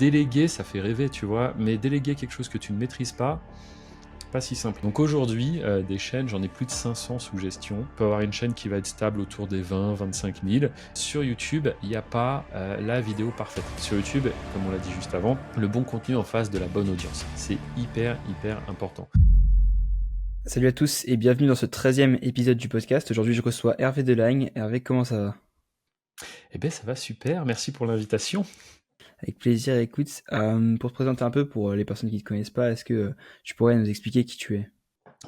déléguer, ça fait rêver, tu vois, mais déléguer quelque chose que tu ne maîtrises pas si simple. Donc aujourd'hui, des chaînes, j'en ai plus de 500 sous gestion. On peut avoir une chaîne qui va être stable autour des 20-25 000. Sur YouTube, il n'y a pas la vidéo parfaite. Sur YouTube, comme on l'a dit juste avant, le bon contenu en face de la bonne audience. C'est hyper important. Salut à tous et bienvenue dans ce 13e épisode du podcast. Aujourd'hui, je reçois Hervé Delagne. Hervé, comment ça va? Eh bien, ça va super. Merci pour l'invitation. Avec plaisir, écoute. Pour te présenter un peu, pour les personnes qui ne te connaissent pas, est-ce que tu pourrais nous expliquer qui tu es?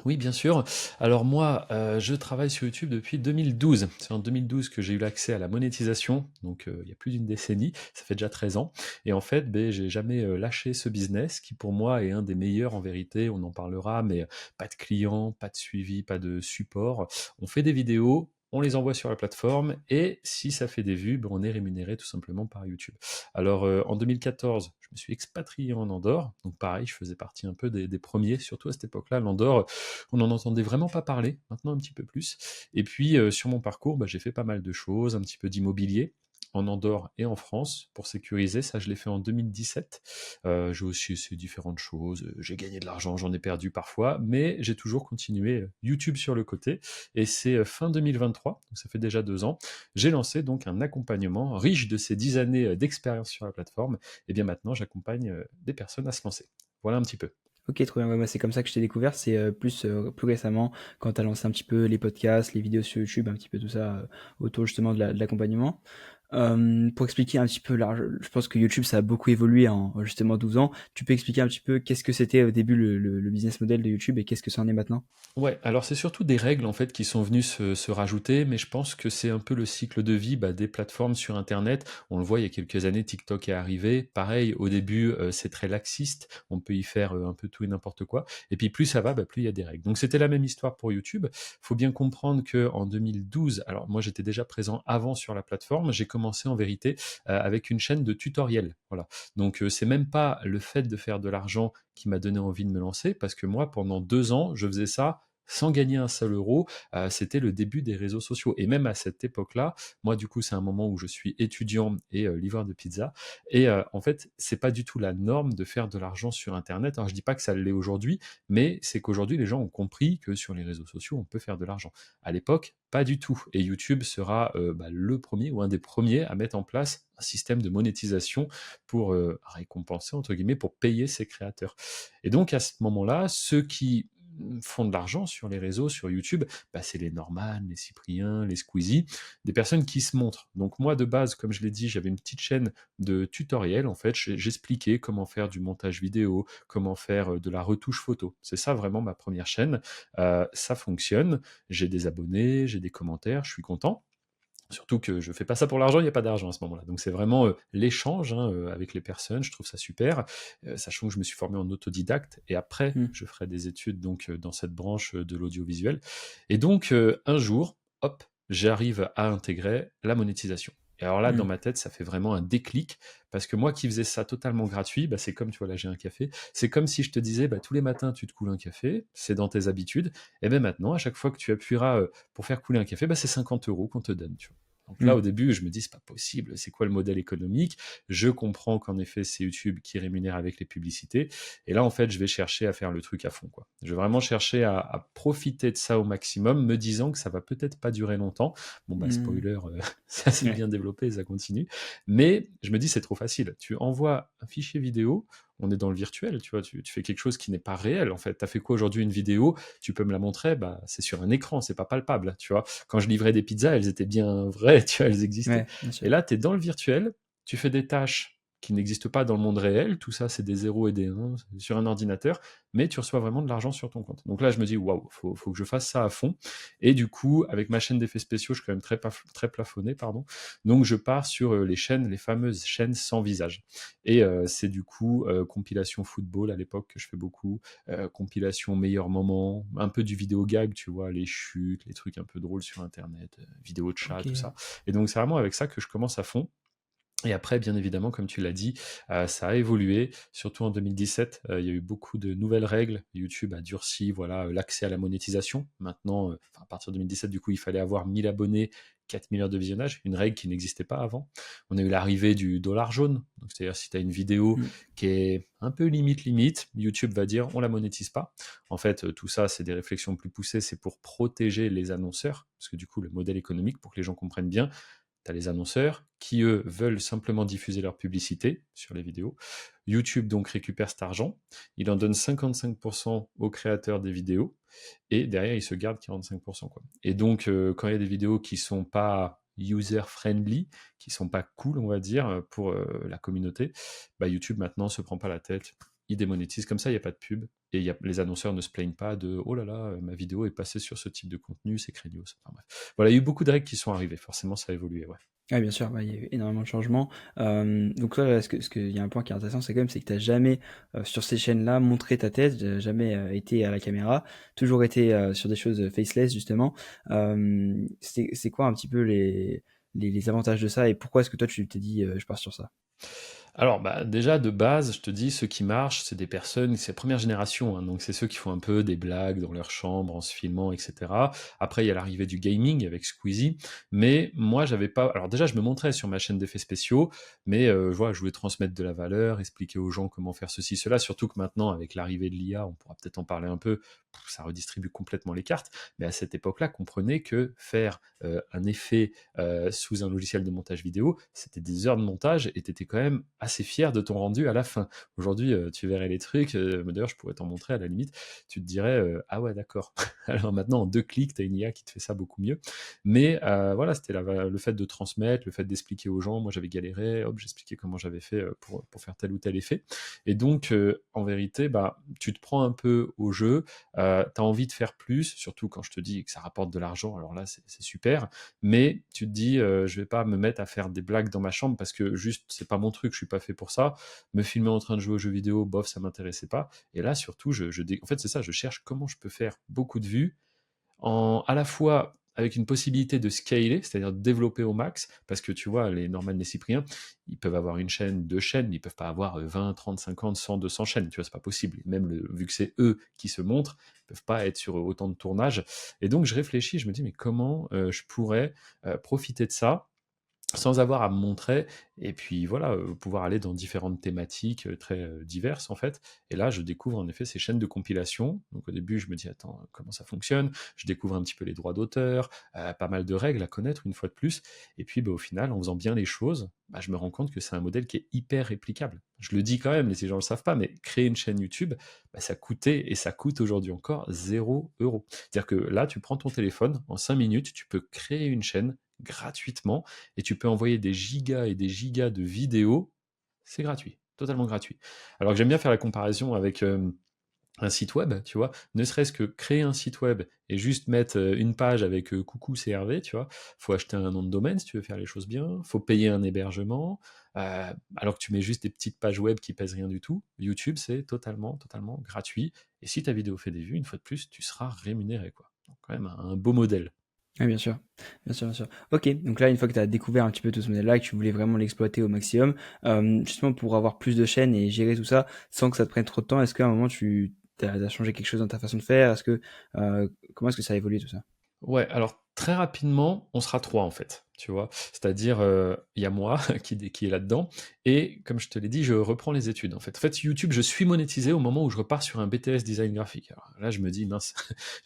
Oui, bien sûr. Alors moi, je travaille sur YouTube depuis 2012. C'est en 2012 que j'ai eu l'accès à la monétisation, donc il y a plus d'une décennie, ça fait déjà 13 ans. Et en fait, j'ai jamais lâché ce business qui pour moi est un des meilleurs en vérité, on en parlera, mais pas de clients, pas de suivi, pas de support. On fait des vidéos, on les envoie sur la plateforme et si ça fait des vues, on est rémunéré tout simplement par YouTube. Alors en 2014, je me suis expatrié en Andorre, donc pareil, je faisais partie un peu des premiers, surtout à cette époque-là, l'Andorre, on n'en entendait vraiment pas parler, maintenant un petit peu plus. Et puis sur mon parcours, j'ai fait pas mal de choses, un petit peu d'immobilier en Andorre et en France pour sécuriser. Ça, je l'ai fait en 2017. J'ai aussi essayé différentes choses. J'ai gagné de l'argent, j'en ai perdu parfois, mais j'ai toujours continué YouTube sur le côté. Et c'est fin 2023, donc ça fait déjà 2 ans, j'ai lancé donc un accompagnement riche de ces 10 années d'expérience sur la plateforme. Et bien maintenant, j'accompagne des personnes à se lancer. Voilà un petit peu. Ok, trop bien. Ouais, moi, c'est comme ça que je t'ai découvert. C'est plus récemment, quand tu as lancé un petit peu les podcasts, les vidéos sur YouTube, un petit peu tout ça autour justement de l'accompagnement. Pour expliquer un petit peu large, je pense que YouTube ça a beaucoup évolué en justement 12 ans. Tu peux expliquer un petit peu qu'est-ce que c'était au début le business model de YouTube et qu'est-ce que ça en est maintenant? Ouais, alors c'est surtout des règles en fait qui sont venues se rajouter, mais je pense que c'est un peu le cycle de vie des plateformes sur Internet. On le voit, il y a quelques années, TikTok est arrivé. Pareil, au début, c'est très laxiste. On peut y faire un peu tout et n'importe quoi. Et puis plus ça va, plus il y a des règles. Donc c'était la même histoire pour YouTube. Faut bien comprendre que en 2012, alors moi j'étais déjà présent avant sur la plateforme. J'ai commencé en vérité avec une chaîne de tutoriels. Voilà. Donc c'est même pas le fait de faire de l'argent qui m'a donné envie de me lancer, parce que moi, pendant 2 ans, je faisais ça sans gagner un seul euro. C'était le début des réseaux sociaux. Et même à cette époque-là, moi, du coup, c'est un moment où je suis étudiant et livreur de pizza. Et en fait, c'est pas du tout la norme de faire de l'argent sur Internet. Alors, je dis pas que ça l'est aujourd'hui, mais c'est qu'aujourd'hui, les gens ont compris que sur les réseaux sociaux, on peut faire de l'argent. À l'époque, pas du tout. Et YouTube sera le premier ou un des premiers à mettre en place un système de monétisation pour récompenser, entre guillemets, pour payer ses créateurs. Et donc, à ce moment-là, ceux qui font de l'argent sur les réseaux, sur YouTube, c'est les Norman, les Cyprien, les Squeezie, des personnes qui se montrent. Donc moi, de base, comme je l'ai dit, j'avais une petite chaîne de tutoriels, en fait, j'expliquais comment faire du montage vidéo, comment faire de la retouche photo. C'est ça vraiment ma première chaîne. Ça fonctionne, j'ai des abonnés, j'ai des commentaires, je suis content. Surtout que je fais pas ça pour l'argent, il n'y a pas d'argent à ce moment-là. Donc c'est vraiment l'échange avec les personnes, je trouve ça super, sachant que je me suis formé en autodidacte et après Hmm. je ferai des études donc dans cette branche de l'audiovisuel. Et donc un jour, hop, j'arrive à intégrer la monétisation. Et alors là, dans Hmm. ma tête, ça fait vraiment un déclic, parce que moi qui faisais ça totalement gratuit, c'est comme, tu vois, là j'ai un café, c'est comme si je te disais, tous les matins tu te coules un café, c'est dans tes habitudes, et bien maintenant, à chaque fois que tu appuieras pour faire couler un café, c'est 50 euros qu'on te donne, tu vois. Donc là, Hmm. au début, je me dis, c'est pas possible, c'est quoi le modèle économique? Je comprends qu'en effet, c'est YouTube qui rémunère avec les publicités. Et là, en fait, je vais chercher à faire le truc à fond, quoi. Je vais vraiment chercher à profiter de ça au maximum, me disant que ça va peut-être pas durer longtemps. Bon, Hmm. spoiler, ça s'est Ouais. bien développé, ça continue. Mais je me dis, c'est trop facile. Tu envoies un fichier vidéo, on est dans le virtuel, tu vois, tu fais quelque chose qui n'est pas réel, en fait. Tu as fait quoi aujourd'hui, une vidéo? Tu peux me la montrer? C'est sur un écran, c'est pas palpable, tu vois. Quand je livrais des pizzas, elles étaient bien vraies, tu vois, elles existaient. Ouais, bien Et sûr. là, tu es dans le virtuel, tu fais des tâches qui n'existent pas dans le monde réel, tout ça, c'est des 0 et des 1 sur un ordinateur, mais tu reçois vraiment de l'argent sur ton compte. Donc là, je me dis, waouh, faut que je fasse ça à fond. Et du coup, avec ma chaîne d'effets spéciaux, je suis quand même très plafonné, pardon. Donc je pars sur les chaînes, les fameuses chaînes sans visage. Et c'est du coup compilation football à l'époque que je fais beaucoup, compilation meilleurs moments, un peu du vidéo gag, tu vois, les chutes, les trucs un peu drôles sur Internet, vidéo de chat, Ok. tout ça. Et donc c'est vraiment avec ça que je commence à fond. Et après, bien évidemment, comme tu l'as dit, ça a évolué, surtout en 2017. Il y a eu beaucoup de nouvelles règles. YouTube a durci, voilà, l'accès à la monétisation. Maintenant, à partir de 2017, du coup, il fallait avoir 1000 abonnés, 4 milliards de visionnages, une règle qui n'existait pas avant. On a eu l'arrivée du dollar jaune, donc c'est-à-dire si tu as une vidéo Mm. qui est un peu limite, YouTube va dire on la monétise pas. En fait, tout ça, c'est des réflexions plus poussées, c'est pour protéger les annonceurs, parce que du coup, le modèle économique, pour que les gens comprennent bien, tu as les annonceurs qui, eux, veulent simplement diffuser leur publicité sur les vidéos. YouTube, donc, récupère cet argent. Il en donne 55% aux créateurs des vidéos. Et derrière, il se garde 45%. Quoi. Et donc, quand il y a des vidéos qui sont pas user-friendly, qui sont pas cool, on va dire, pour la communauté, bah, YouTube, maintenant, se prend pas la tête. Il démonétise. Comme ça, il n'y a pas de pub. Et les annonceurs ne se plaignent pas de « Oh là là, ma vidéo est passée sur ce type de contenu, c'est craignos. » Enfin, bref. Voilà, il y a eu beaucoup de règles qui sont arrivées. Forcément, ça a évolué, ouais. Ouais, bien sûr, ouais, il y a eu énormément de changements. Donc toi, là, il y a un point qui est intéressant, c'est quand même, c'est que tu as jamais, sur ces chaînes-là, montré ta tête, jamais été à la caméra, toujours été sur des choses faceless, justement. C'est quoi un petit peu les avantages de ça et pourquoi est-ce que toi, tu t'es dit, je pars sur ça? Alors, bah, déjà, de base, je te dis, ceux qui marchent, c'est des personnes, c'est la première génération, hein, donc c'est ceux qui font un peu des blagues dans leur chambre en se filmant, etc. Après, il y a l'arrivée du gaming avec Squeezie, mais moi, j'avais pas. Alors, déjà, je me montrais sur ma chaîne d'effets spéciaux, mais voilà, je voulais transmettre de la valeur, expliquer aux gens comment faire ceci, cela, surtout que maintenant, avec l'arrivée de l'IA, on pourra peut-être en parler un peu, ça redistribue complètement les cartes, mais à cette époque-là, comprenez que faire un effet sous un logiciel de montage vidéo, c'était des heures de montage et tu étais quand même assez fier de ton rendu à la fin. Aujourd'hui, tu verrais les trucs, d'ailleurs, je pourrais t'en montrer à la limite, tu te dirais ah ouais, d'accord. Alors maintenant, en 2 clics, tu as une IA qui te fait ça beaucoup mieux. Mais voilà, c'était le fait de transmettre, le fait d'expliquer aux gens. Moi, j'avais galéré, hop, j'expliquais comment j'avais fait pour faire tel ou tel effet. Et donc, en vérité, bah, tu te prends un peu au jeu, tu as envie de faire plus, surtout quand je te dis que ça rapporte de l'argent, alors là, c'est super, mais tu te dis, je vais pas me mettre à faire des blagues dans ma chambre parce que juste, c'est pas mon truc, je suis pas fait pour ça. Me filmer en train de jouer aux jeux vidéo, bof, ça m'intéressait pas. Et là, surtout, en fait, c'est ça, je cherche comment je peux faire beaucoup de vues à la fois avec une possibilité de scaler, c'est-à-dire de développer au max, parce que tu vois, les Norman, les Cypriens, ils peuvent avoir une chaîne, 2 chaînes, ils peuvent pas avoir 20, 30, 50, 100, 200 chaînes, tu vois, c'est pas possible. Même vu que c'est eux qui se montrent, ils peuvent pas être sur autant de tournages. Et donc, je réfléchis, je me dis, mais comment je pourrais profiter de ça sans avoir à me montrer, et puis voilà, pouvoir aller dans différentes thématiques très diverses en fait. Et là, je découvre en effet ces chaînes de compilation. Donc au début, je me dis, attends, comment ça fonctionne? Je découvre un petit peu les droits d'auteur, pas mal de règles à connaître une fois de plus. Et puis bah, au final, en faisant bien les choses, bah, je me rends compte que c'est un modèle qui est hyper réplicable. Je le dis quand même, les gens ne le savent pas, mais créer une chaîne YouTube, bah, ça coûtait et ça coûte aujourd'hui encore 0 euros. C'est-à-dire que là, tu prends ton téléphone, en 5 minutes, tu peux créer une chaîne gratuitement et tu peux envoyer des gigas et des gigas de vidéos. C'est gratuit, totalement gratuit. Alors que j'aime bien faire la comparaison avec un site web, tu vois, ne serait-ce que créer un site web et juste mettre une page avec coucou c'est Hervé, tu vois, faut acheter un nom de domaine si tu veux faire les choses bien, faut payer un hébergement, alors que tu mets juste des petites pages web qui pèsent rien du tout. YouTube, c'est totalement, totalement gratuit. Et si ta vidéo fait des vues, une fois de plus, tu seras rémunéré, quoi. Donc, quand même un beau modèle. Oui, bien sûr. Bien sûr, bien sûr. Ok, donc là, une fois que tu as découvert un petit peu tout ce modèle-là, que tu voulais vraiment l'exploiter au maximum, justement pour avoir plus de chaînes et gérer tout ça sans que ça te prenne trop de temps, est-ce qu'à un moment tu as changé quelque chose dans ta façon de faire? Comment est-ce que ça a évolué tout ça? Ouais, alors très rapidement, on sera 3 en fait, tu vois? C'est-à-dire, il y a moi qui est là-dedans et comme je te l'ai dit, je reprends les études en fait. En fait, YouTube, je suis monétisé au moment où je repars sur un BTS design graphique. Alors là, je me dis: «Mince»,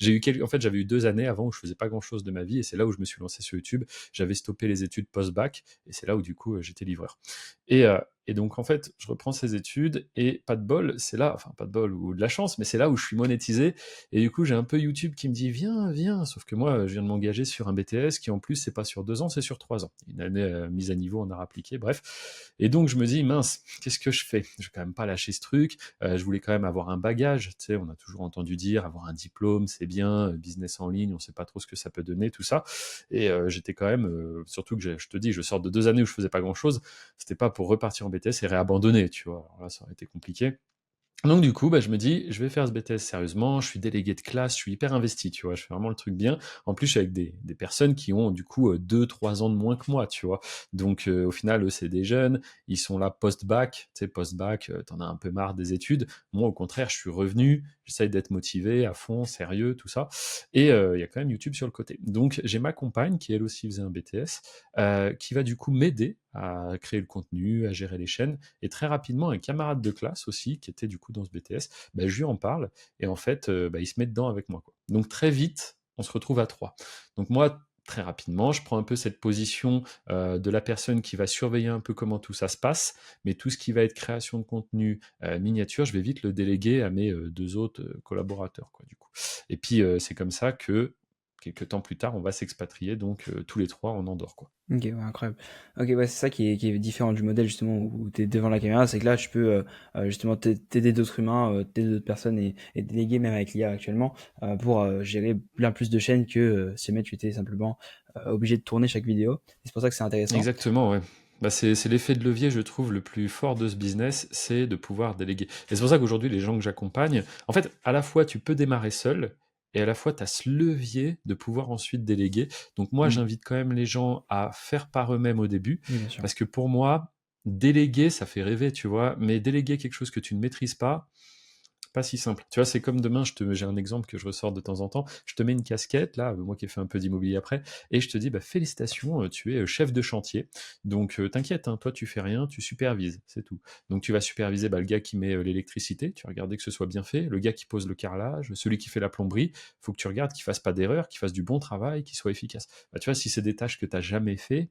en fait, j'avais eu 2 années avant où je faisais pas grand-chose de ma vie et c'est là où je me suis lancé sur YouTube. J'avais stoppé les études post-bac et c'est là où du coup, j'étais livreur et donc en fait, je reprends ces études et pas de bol, c'est là enfin pas de bol ou de la chance, mais c'est là où je suis monétisé et du coup, j'ai un peu YouTube qui me dit viens, viens. Sauf que moi, je viens de m'engager sur un BTS qui en plus, c'est pas sur 2 ans, c'est sur 3 ans. Une année mise à niveau en art appliqué, bref. Et donc, je me dis mince, qu'est-ce que je fais? Je vais quand même pas lâcher ce truc. Je voulais quand même avoir un bagage. Tu sais, on a toujours entendu dire avoir un diplôme, c'est bien. Business en ligne, on sait pas trop ce que ça peut donner, tout ça. Et j'étais quand même, surtout que je te dis, je sors de 2 années où je faisais pas grand-chose. C'était pas pour repartir en BTS et réabandonner, tu vois. Alors là, ça aurait été compliqué. Donc du coup, bah, je me dis, je vais faire ce BTS sérieusement, je suis délégué de classe, je suis hyper investi, tu vois, je fais vraiment le truc bien. En plus, je suis avec des personnes qui ont du coup 2, 3 ans de moins que moi, tu vois. Donc au final, eux, c'est des jeunes, ils sont là post-bac, tu sais, post-bac, t'en as un peu marre des études. Moi, au contraire, je suis revenu, j'essaye d'être motivé, à fond, sérieux, tout ça. Et il y a quand même YouTube sur le côté. Donc j'ai ma compagne qui elle aussi faisait un BTS, qui va du coup m'aider à créer le contenu, à gérer les chaînes. Et très rapidement, un camarade de classe aussi, qui était du coup dans ce BTS, bah, je lui en parle, et en fait, bah, il se met dedans avec moi, quoi. Donc très vite, on se retrouve à trois. Donc moi, très rapidement, je prends un peu cette position de la personne qui va surveiller un peu comment tout ça se passe, mais tout ce qui va être création de contenu, miniature, je vais vite le déléguer à mes deux autres collaborateurs, quoi, du coup. Et puis, c'est comme ça que, quelques temps plus tard, on va s'expatrier, donc tous les trois en Andorre, quoi. OK, ouais, incroyable. OK, ouais, c'est ça qui est différent du modèle justement où tu es devant la caméra, c'est que là tu peux, justement t'aider d'autres humains, t'aider d'autres personnes et déléguer même avec l'IA actuellement, pour, gérer bien plus de chaînes que, si jamais tu étais simplement, obligé de tourner chaque vidéo. Et c'est pour ça que c'est intéressant. Exactement, ouais. Bah, c'est l'effet de levier, je trouve, le plus fort de ce business, c'est de pouvoir déléguer. Et c'est pour ça qu'aujourd'hui, les gens que j'accompagne, en fait, à la fois, tu peux démarrer seul, et à la fois, tu as ce levier de pouvoir ensuite déléguer. Donc moi, Mmh. j'invite quand même les gens à faire par eux-mêmes au début, Oui, bien sûr. parce que pour moi, déléguer, ça fait rêver, tu vois, mais déléguer quelque chose que tu ne maîtrises pas si simple. Tu vois, c'est comme demain, j'ai un exemple que je ressors de temps en temps. Je te mets une casquette, là, moi qui ai fait un peu d'immobilier après, et je te dis, bah, félicitations, tu es chef de chantier. Donc, t'inquiète, hein, toi, tu fais rien, tu supervises, c'est tout. Donc, tu vas superviser bah, le gars qui met l'électricité, tu vas regarder que ce soit bien fait, le gars qui pose le carrelage, celui qui fait la plomberie. Faut que tu regardes qu'il fasse pas d'erreur, qu'il fasse du bon travail, qu'il soit efficace. Bah, tu vois, si c'est des tâches que tu n'as jamais fait,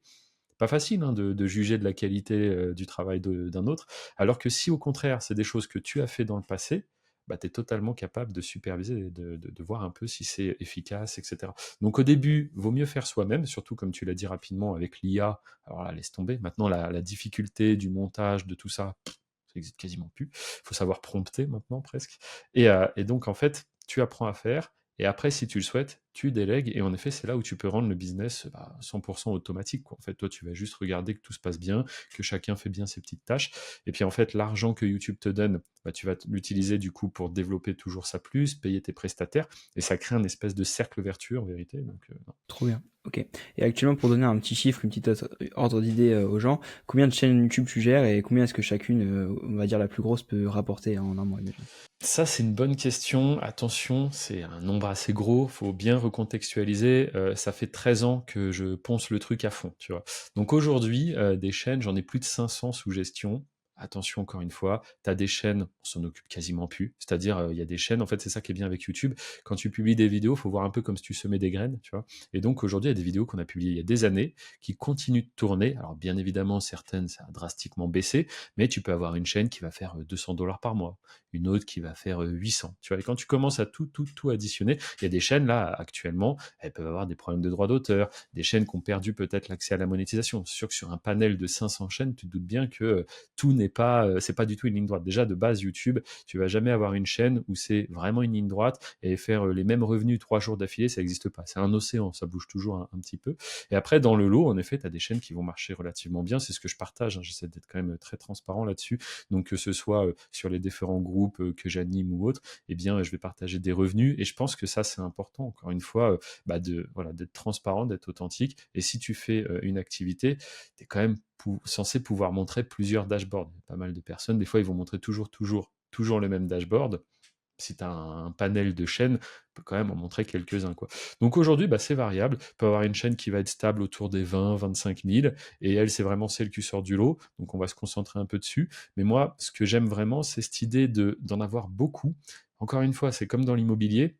pas facile hein, de juger de la qualité du travail d'un autre. Alors que si au contraire, c'est des choses que tu as fait dans le passé, bah, tu es totalement capable de superviser, de voir un peu si c'est efficace, etc. Donc au début, vaut mieux faire soi-même, surtout comme tu l'as dit rapidement avec l'IA. Alors là, laisse tomber. Maintenant, la difficulté du montage, de tout ça, ça n'existe quasiment plus. Il faut savoir prompter maintenant presque. Et donc, en fait, tu apprends à faire. Et après, si tu le souhaites, tu délègues. Et en effet, c'est là où tu peux rendre le business 100% automatique, quoi. En fait, toi, tu vas juste regarder que tout se passe bien, que chacun fait bien ses petites tâches. Et puis, en fait, l'argent que YouTube te donne, bah, tu vas l'utiliser du coup pour développer toujours ça plus, payer tes prestataires. Et ça crée un espèce de cercle vertueux en vérité. Donc, non. Trop bien. OK. Et actuellement, pour donner un petit chiffre, une petite ordre d'idée aux gens, combien de chaînes YouTube tu gères et combien est-ce que chacune, on va dire la plus grosse, peut rapporter en un mois, imagine? Ça, c'est une bonne question. Attention, c'est un nombre assez gros, faut bien recontextualiser. Ça fait 13 ans que je ponce le truc à fond, tu vois. Donc aujourd'hui, des chaînes, j'en ai plus de 500 sous gestion. Attention, encore une fois, tu as des chaînes, on s'en occupe quasiment plus. C'est-à-dire, il y a des chaînes, en fait, c'est ça qui est bien avec YouTube. Quand tu publies des vidéos, faut voir un peu comme si tu semais des graines, tu vois. Et donc aujourd'hui, il y a des vidéos qu'on a publiées il y a des années qui continuent de tourner. Alors bien évidemment, certaines, ça a drastiquement baissé, mais tu peux avoir une chaîne qui va faire $200 par mois, une autre qui va faire 800. Tu vois, et quand tu commences à tout additionner, il y a des chaînes là actuellement, elles peuvent avoir des problèmes de droit d'auteur, des chaînes qui ont perdu peut-être l'accès à la monétisation. C'est sûr que sur un panel de 500 chaînes, tu te doutes bien que tout n'est pas, c'est pas du tout une ligne droite. Déjà de base YouTube, tu vas jamais avoir une chaîne où c'est vraiment une ligne droite et faire les mêmes revenus 3 jours d'affilée, ça n'existe pas. C'est un océan, ça bouge toujours un petit peu. Et après dans le lot, en effet, tu as des chaînes qui vont marcher relativement bien. C'est ce que je partage. Hein. J'essaie d'être quand même très transparent là-dessus. Donc que ce soit sur les différents groupes que j'anime ou autres, eh bien, je vais partager des revenus. Et je pense que ça, c'est important, encore une fois, voilà, d'être transparent, d'être authentique. Et si tu fais une activité, tu es quand même censé pouvoir montrer plusieurs dashboards. Il y a pas mal de personnes, des fois, ils vont montrer toujours le même dashboard. Si tu as un panel de chaînes, tu peux quand même en montrer quelques-uns, quoi. Donc aujourd'hui, c'est variable. Tu peux avoir une chaîne qui va être stable autour des 20, 25 000, et elle, c'est vraiment celle qui sort du lot. Donc on va se concentrer un peu dessus. Mais moi, ce que j'aime vraiment, c'est cette idée d'en avoir beaucoup. Encore une fois, c'est comme dans l'immobilier,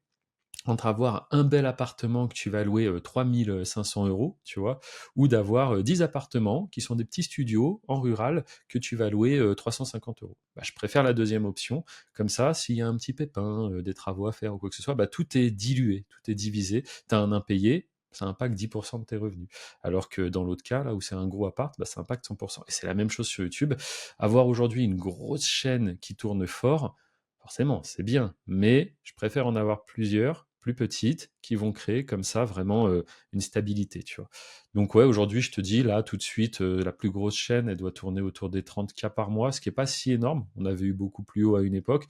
entre avoir un bel appartement que tu vas louer 3 500 euros, tu vois, ou d'avoir 10 appartements qui sont des petits studios en rural que tu vas louer 350 euros. Je préfère la deuxième option. Comme ça, s'il y a un petit pépin, des travaux à faire ou quoi que ce soit, tout est dilué, tout est divisé. Tu as un impayé, ça impacte 10% de tes revenus. Alors que dans l'autre cas, là où c'est un gros appart, ça impacte 100%. Et c'est la même chose sur YouTube. Avoir aujourd'hui une grosse chaîne qui tourne fort, forcément, c'est bien, mais je préfère en avoir plusieurs plus petites qui vont créer comme ça vraiment une stabilité, tu vois. Donc ouais, aujourd'hui, je te dis, là, tout de suite, la plus grosse chaîne, elle doit tourner autour des 30K par mois, ce qui est pas si énorme. On avait eu beaucoup plus haut à une époque.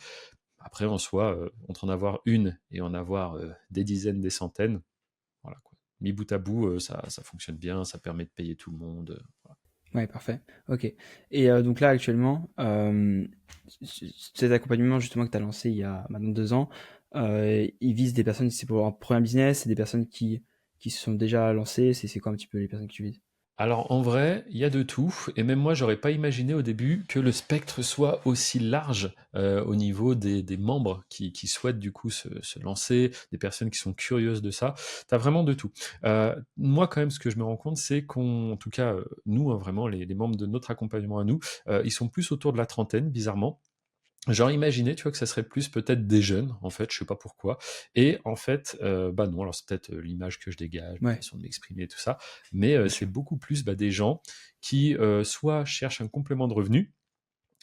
Après, en soi, entre en avoir une et en avoir des dizaines, des centaines, voilà quoi. Mis bout à bout, ça fonctionne bien, ça permet de payer tout le monde. Voilà. Ouais, parfait. Ok. Et donc là, actuellement, cet accompagnement justement que tu as lancé il y a maintenant 2 ans, il vise des personnes, c'est pour un premier business, c'est des personnes qui se sont déjà lancées, c'est quoi un petit peu les personnes que tu vises? Alors en vrai, il y a de tout, et même moi, j'aurais pas imaginé au début que le spectre soit aussi large au niveau des membres qui souhaitent du coup se lancer, des personnes qui sont curieuses de ça. Tu as vraiment de tout. Moi, quand même, ce que je me rends compte, c'est qu'en tout cas, nous, hein, vraiment, les membres de notre accompagnement à nous, ils sont plus autour de la trentaine, bizarrement. J'aurais imaginé, tu vois, que ça serait plus peut-être des jeunes, en fait, je sais pas pourquoi. Et en fait, bah non, alors c'est peut-être l'image que je dégage, ma Ouais, façon de m'exprimer, tout ça, mais bien c'est sûr. beaucoup plus bah, des gens qui soit cherchent un complément de revenu,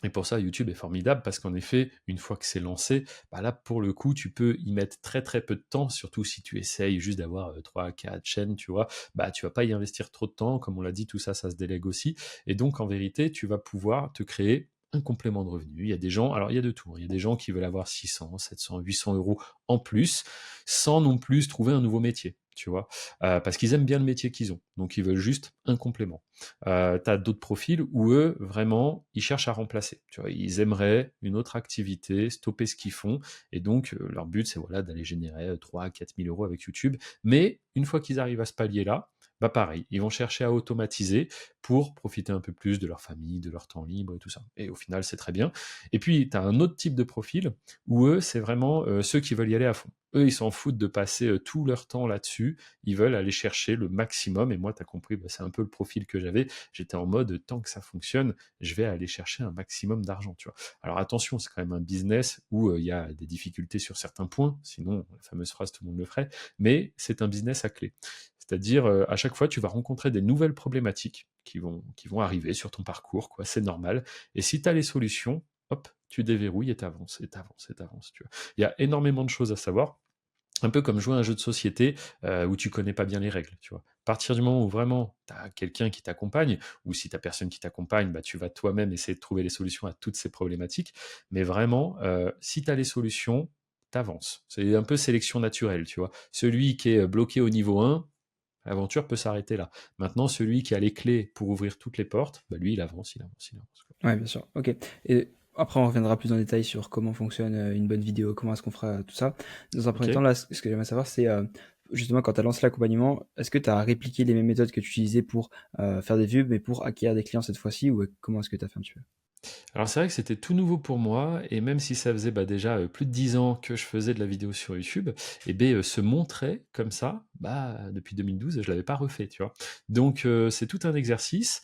et pour ça, YouTube est formidable parce qu'en effet, une fois que c'est lancé, bah là, pour le coup, tu peux y mettre très très peu de temps, surtout si tu essayes juste d'avoir 3 4 chaînes, tu vois, bah tu vas pas y investir trop de temps, comme on l'a dit, tout ça, ça se délègue aussi, et donc en vérité, tu vas pouvoir te créer un complément de revenu. Il y a des gens, alors il y a de tout, hein. Il y a des gens qui veulent avoir 600, 700, 800 euros en plus, sans non plus trouver un nouveau métier, tu vois, parce qu'ils aiment bien le métier qu'ils ont, donc ils veulent juste un complément. Tu as d'autres profils où eux, vraiment, ils cherchent à remplacer. Tu vois, ils aimeraient une autre activité, stopper ce qu'ils font, et donc leur but, c'est voilà, d'aller générer 3 à 4 000 euros avec YouTube. Mais une fois qu'ils arrivent à ce palier-là, bah pareil, ils vont chercher à automatiser pour profiter un peu plus de leur famille, de leur temps libre et tout ça. Et au final, c'est très bien. Et puis, tu as un autre type de profil où eux, c'est vraiment ceux qui veulent y aller à fond. Eux, ils s'en foutent de passer tout leur temps là-dessus. Ils veulent aller chercher le maximum. Et moi, tu as compris, bah, c'est un peu le profil que j'avais. J'étais en mode, tant que ça fonctionne, je vais aller chercher un maximum d'argent, tu vois. Alors attention, c'est quand même un business où il y a des difficultés sur certains points. Sinon, la fameuse phrase, tout le monde le ferait. Mais c'est un business à clé. C'est-à-dire, à chaque fois, tu vas rencontrer des nouvelles problématiques qui vont arriver sur ton parcours, quoi. C'est normal. Et si tu as les solutions, hop, tu déverrouilles et t'avances, et t'avances, et t'avances, tu vois. Il y a énormément de choses à savoir, un peu comme jouer à un jeu de société où tu connais pas bien les règles, tu vois. À partir du moment où vraiment tu as quelqu'un qui t'accompagne, ou si tu personne qui t'accompagne, bah, tu vas toi-même essayer de trouver les solutions à toutes ces problématiques. Mais vraiment, si tu as les solutions, t'avances. C'est un peu sélection naturelle, tu vois. Celui qui est bloqué au niveau 1, l'aventure peut s'arrêter là. Maintenant, celui qui a les clés pour ouvrir toutes les portes, bah, lui, il avance, il avance, il avance, quoi. Ouais, bien sûr. Ok. Et après, on reviendra plus en détail sur comment fonctionne une bonne vidéo, comment est-ce qu'on fera tout ça. Dans un Ok. premier temps, là, ce que j'aimerais savoir, c'est justement quand tu as lancé l'accompagnement, est-ce que tu as répliqué les mêmes méthodes que tu utilisais pour faire des vues, mais pour acquérir des clients cette fois-ci, ou comment est-ce que tu as fait un petit peu? Alors c'est vrai que c'était tout nouveau pour moi, et même si ça faisait bah, déjà plus de 10 ans que je faisais de la vidéo sur YouTube, et ben se montrer comme ça, bah depuis 2012 je l'avais pas refait, tu vois. Donc c'est tout un exercice.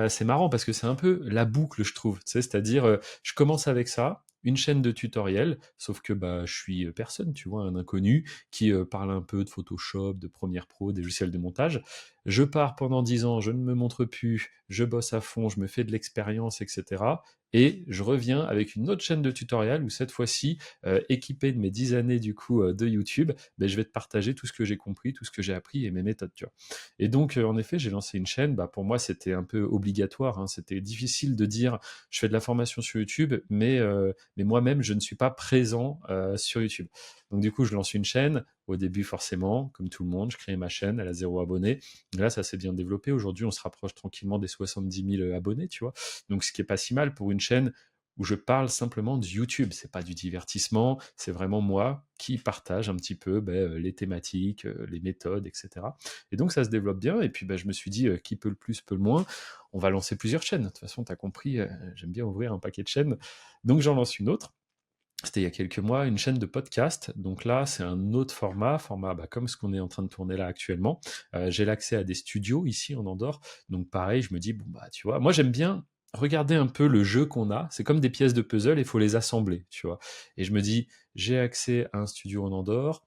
C'est marrant parce que c'est un peu la boucle, je trouve. Tu sais, c'est-à-dire je commence avec ça. Une chaîne de tutoriels, sauf que bah, je suis personne, tu vois, un inconnu qui parle un peu de Photoshop, de Premiere Pro, des logiciels de montage. Je pars pendant 10 ans, je ne me montre plus, je bosse à fond, je me fais de l'expérience, etc. Et je reviens avec une autre chaîne de tutoriels où cette fois-ci, équipé de mes 10 années du coup de YouTube, ben, je vais te partager tout ce que j'ai compris, tout ce que j'ai appris et mes méthodes, tu vois. Et donc, en effet, j'ai lancé une chaîne. Bah, pour moi, c'était un peu obligatoire, hein. C'était difficile de dire, je fais de la formation sur YouTube, mais moi-même, je ne suis pas présent sur YouTube. Donc, du coup, je lance une chaîne. Au début, forcément, comme tout le monde, je crée ma chaîne, elle a 0 abonnés. Là, ça s'est bien développé. Aujourd'hui, on se rapproche tranquillement des 70 000 abonnés, tu vois. Donc, ce qui est pas si mal pour une chaîne où je parle simplement de YouTube. C'est pas du divertissement, c'est vraiment moi qui partage un petit peu les thématiques, les méthodes, etc. Et donc, ça se développe bien. Et puis, je me suis dit, qui peut le plus, peut le moins. On va lancer plusieurs chaînes. De toute façon, tu as compris, j'aime bien ouvrir un paquet de chaînes. Donc, j'en lance une autre. C'était il y a quelques mois, une chaîne de podcast. Donc là, c'est un autre format bah, comme ce qu'on est en train de tourner là actuellement. J'ai l'accès à des studios ici en Andorre. Donc pareil, je me dis, bon, bah, tu vois, moi j'aime bien regarder un peu le jeu qu'on a. C'est comme des pièces de puzzle, il faut les assembler, tu vois. Et je me dis, j'ai accès à un studio en Andorre,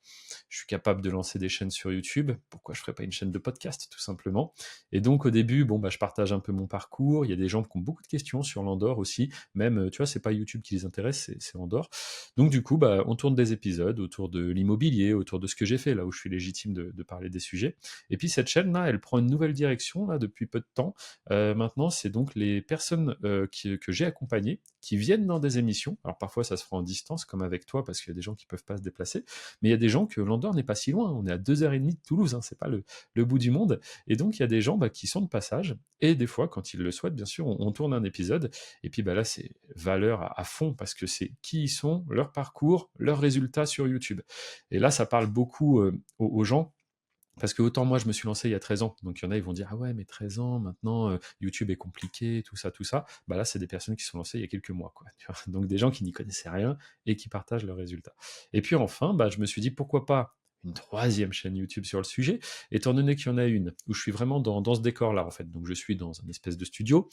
je suis capable de lancer des chaînes sur YouTube. Pourquoi je ferais pas une chaîne de podcast, tout simplement? Et donc, au début, bon, bah, je partage un peu mon parcours. Il y a des gens qui ont beaucoup de questions sur l'Andorre aussi. Même, tu vois, c'est pas YouTube qui les intéresse, c'est l'Andorre. Donc, du coup, bah, on tourne des épisodes autour de l'immobilier, autour de ce que j'ai fait, là où je suis légitime de parler des sujets. Et puis, cette chaîne-là, elle prend une nouvelle direction, là, depuis peu de temps. Maintenant, c'est donc les personnes que j'ai accompagnées qui viennent dans des émissions. Alors, parfois, ça se fera en distance, comme avec toi, parce qu'il y a des gens qui peuvent pas se déplacer. Mais il y a des gens que l'Andorre n'est pas si loin. On est à 2h30 de Toulouse, hein, c'est pas le bout du monde. Et donc, il y a des gens bah, qui sont de passage. Et des fois, quand ils le souhaitent, bien sûr, on tourne un épisode. Et puis bah, là, c'est valeur à fond parce que c'est qui ils sont, leur parcours, leurs résultats sur YouTube. Et là, ça parle beaucoup aux gens. Parce que autant moi je me suis lancé il y a 13 ans, donc il y en a ils vont dire ah ouais mais 13 ans maintenant YouTube est compliqué, tout ça, tout ça. Bah là c'est des personnes qui sont lancées il y a quelques mois quoi. Tu vois. Donc des gens qui n'y connaissaient rien et qui partagent leurs résultats. Et puis enfin bah, je me suis dit pourquoi pas une troisième chaîne YouTube sur le sujet, étant donné qu'il y en a une où je suis vraiment dans ce décor-là en fait. Donc je suis dans un espèce de studio.